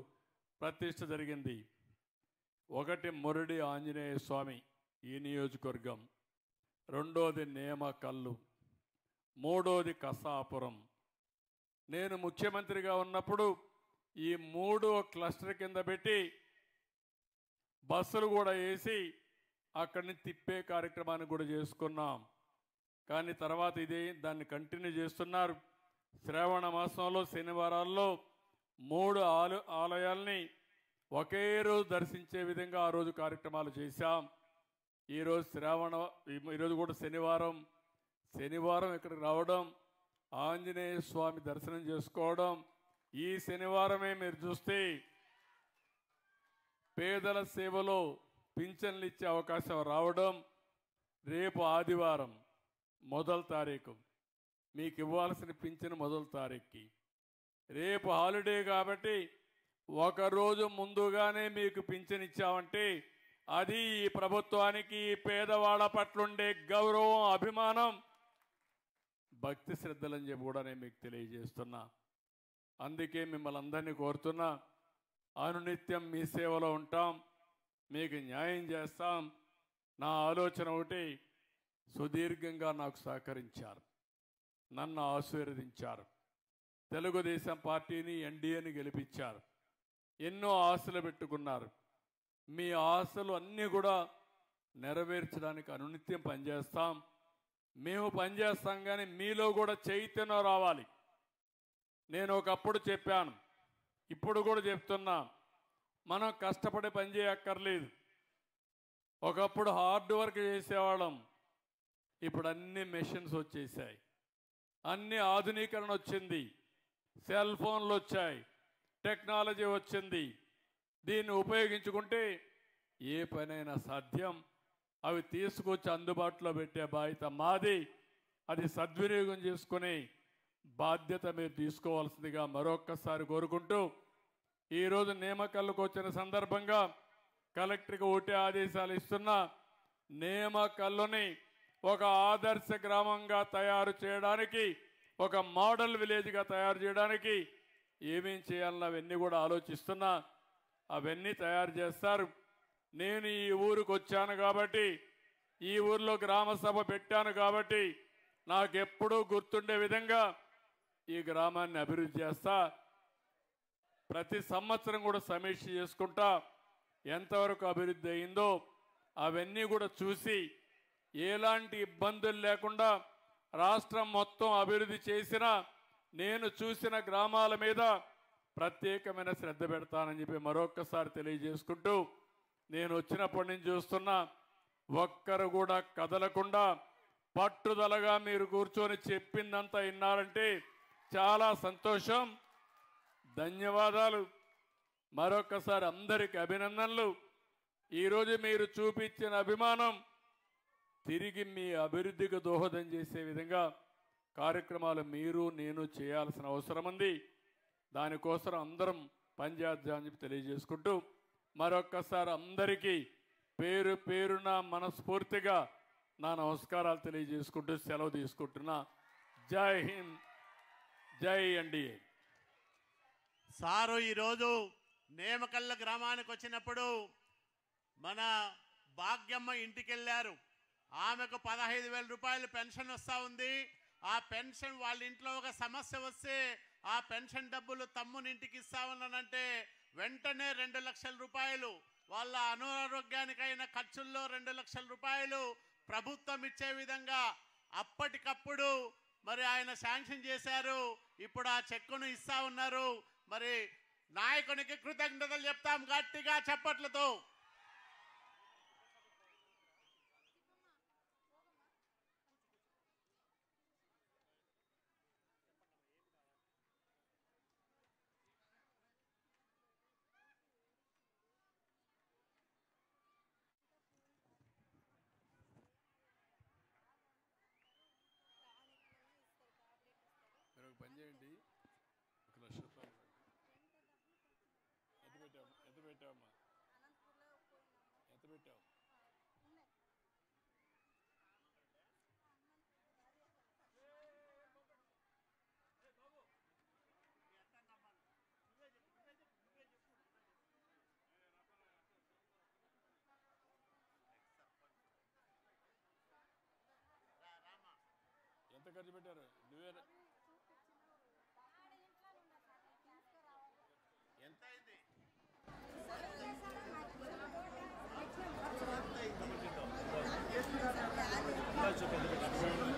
Speaker 1: ప్రతిష్ఠ జరిగింది. ఒకటి మురడి ఆంజనేయ స్వామి ఈ నియోజకవర్గం, రెండోది నేమకల్లు, మూడోది కసాపురం. నేను ముఖ్యమంత్రిగా ఉన్నప్పుడు ఈ 3 క్లస్టర్ కింద పెట్టి బస్సులు కూడా వేసి అక్కడిని తిప్పే కార్యక్రమాన్ని కూడా చేసుకున్నాం. కానీ తర్వాత దాన్ని కంటిన్యూ చేస్తున్నారు. శ్రావణ మాసంలో శనివారాల్లో 3 ఆలయాల్ని ఒకే రోజు దర్శించే విధంగా ఆ రోజు కార్యక్రమాలు చేశాం. ఈరోజు కూడా శనివారం ఇక్కడికి రావడం, ఆంజనేయ స్వామి దర్శనం చేసుకోవడం. ఈ శనివారమే మీరు చూస్తే పేదల సేవలో పింఛన్లు ఇచ్చే అవకాశం రావడం. రేపు ఆదివారం 1వ తారీఖు మీకు ఇవ్వాల్సిన పింఛను 1వ తారీఖుకి. రేపు హాలిడే కాబట్టి ఒకరోజు ముందుగానే మీకు పింఛన్ ఇచ్చామంటే అది ఈ ప్రభుత్వానికి పేదవాళ్ళ పట్లుండే గౌరవం, అభిమానం, భక్తి శ్రద్ధలని చెప్పి కూడా నేను మీకు తెలియజేస్తున్నా. అందుకే మిమ్మల్ని అందరినీ కోరుతున్నా, అనునిత్యం మీ సేవలో ఉంటాం, మీకు న్యాయం చేస్తాం. నా ఆలోచన ఒకటి, సుదీర్ఘంగా నాకు సహకరించారు, నన్ను ఆశీర్వదించారు, తెలుగుదేశం పార్టీని ఎన్డీఏని గెలిపించారు, ఎన్నో ఆశలు పెట్టుకున్నారు. మీ ఆశలు అన్నీ కూడా నెరవేర్చడానికి అనునిత్యం పనిచేస్తాం. మేము పనిచేస్తాం, కానీ మీలో కూడా చైతన్యం రావాలి. నేను ఒకప్పుడు చెప్పాను, ఇప్పుడు కూడా చెప్తున్నా, మనం కష్టపడి పని చేయక్కర్లేదు. ఒకప్పుడు హార్డ్ వర్క్ చేసేవాళ్ళం, ఇప్పుడు అన్ని మెషిన్స్ వచ్చేసాయి, అన్ని ఆధునీకరణ వచ్చింది, సెల్ ఫోన్లు వచ్చాయి, టెక్నాలజీ వచ్చింది. దీన్ని ఉపయోగించుకుంటే ఏ పనైనా సాధ్యం. అవి తీసుకొచ్చి అందుబాటులో పెట్టే బాధ్యత మాది. అది సద్వినియోగం చేసుకుని బాధ్యత మీరు తీసుకోవాల్సిందిగా మరొక్కసారి కోరుకుంటూ, ఈరోజు నియామకాలకు వచ్చిన సందర్భంగా కలెక్టర్కి ఒకటే ఆదేశాలు ఇస్తున్నా. నియామకాలని ఒక ఆదర్శ గ్రామంగా తయారు చేయడానికి, ఒక మోడల్ విలేజ్గా తయారు చేయడానికి ఏమేం చేయాలని అవన్నీ కూడా ఆలోచిస్తున్నా. అవన్నీ తయారు చేస్తారు. నేను ఈ ఊరికి వచ్చాను కాబట్టి, ఈ ఊర్లో గ్రామ సభ పెట్టాను కాబట్టి, నాకెప్పుడూ గుర్తుండే విధంగా ఈ గ్రామాన్ని అభివృద్ధి చేస్తా. ప్రతి సంవత్సరం కూడా సమీక్ష చేసుకుంటా, ఎంతవరకు అభివృద్ధి అయిందో అవన్నీ కూడా చూసి, ఎలాంటి ఇబ్బందులు లేకుండా రాష్ట్రం మొత్తం అభివృద్ధి చేసిన, నేను చూసిన గ్రామాల మీద ప్రత్యేకమైన శ్రద్ధ పెడతానని చెప్పి మరొక్కసారి తెలియజేసుకుంటూ, నేను వచ్చినప్పటి నుంచి చూస్తున్నా, ఒక్కరు కూడా కదలకుండా పట్టుదలగా మీరు కూర్చొని చెప్పిందంతా విన్నారంటే చాలా సంతోషం. ధన్యవాదాలు. మరొక్కసారి అందరికీ అభినందనలు. ఈరోజు మీరు చూపించిన అభిమానం తిరిగి మీ అభివృద్ధికి దోహదం చేసే విధంగా కార్యక్రమాలు మీరు నేను చేయాల్సిన అవసరం ఉంది. దానికోసం అందరం పనిచేద్దామని చెప్పి తెలియజేసుకుంటూ, మరొక్కసారి అందరికీ పేరు పేరున మనస్ఫూర్తిగా నా నమస్కారాలు తెలియజేసుకుంటూ సెలవు తీసుకుంటున్నా. జై హింద్, జై ఎన్డీఏ.
Speaker 2: సారు ఈరోజు నేమకల్ల గ్రామానికి వచ్చినప్పుడు మన భాగ్యమ్మ ఇంటికి వెళ్ళారు. ఆమెకు 15,000 రూపాయలు పెన్షన్ వస్తూ ఉంది. ఆ పెన్షన్ వాళ్ళ ఇంట్లో ఒక సమస్య వస్తే ఆ పెన్షన్ డబ్బులు తమ్మునింటికి ఇస్తా ఉన్నానంటే వెంటనే 2 లక్షల రూపాయలు, వాళ్ళ అనారోగ్యానికైన ఖర్చుల్లో 2 లక్షల రూపాయలు ప్రభుత్వం ఇచ్చే విధంగా అప్పటికప్పుడు మరి ఆయన శాంక్షన్ చేశారు. ఇప్పుడు ఆ చెక్కును ఇస్తా ఉన్నారు. మరి నాయకునికి కృతజ్ఞతలు చెప్తాం గట్టిగా చప్పట్లతో.
Speaker 1: పని చేయండి. 1 లక్ష రూపాయలు ఎంత పెట్టావమ్మా? ఎంత పెట్టావు? ఎంత ఖర్చు పెట్టారు? నువ్వే
Speaker 2: ఎంత అయింది?
Speaker 3: చూపించు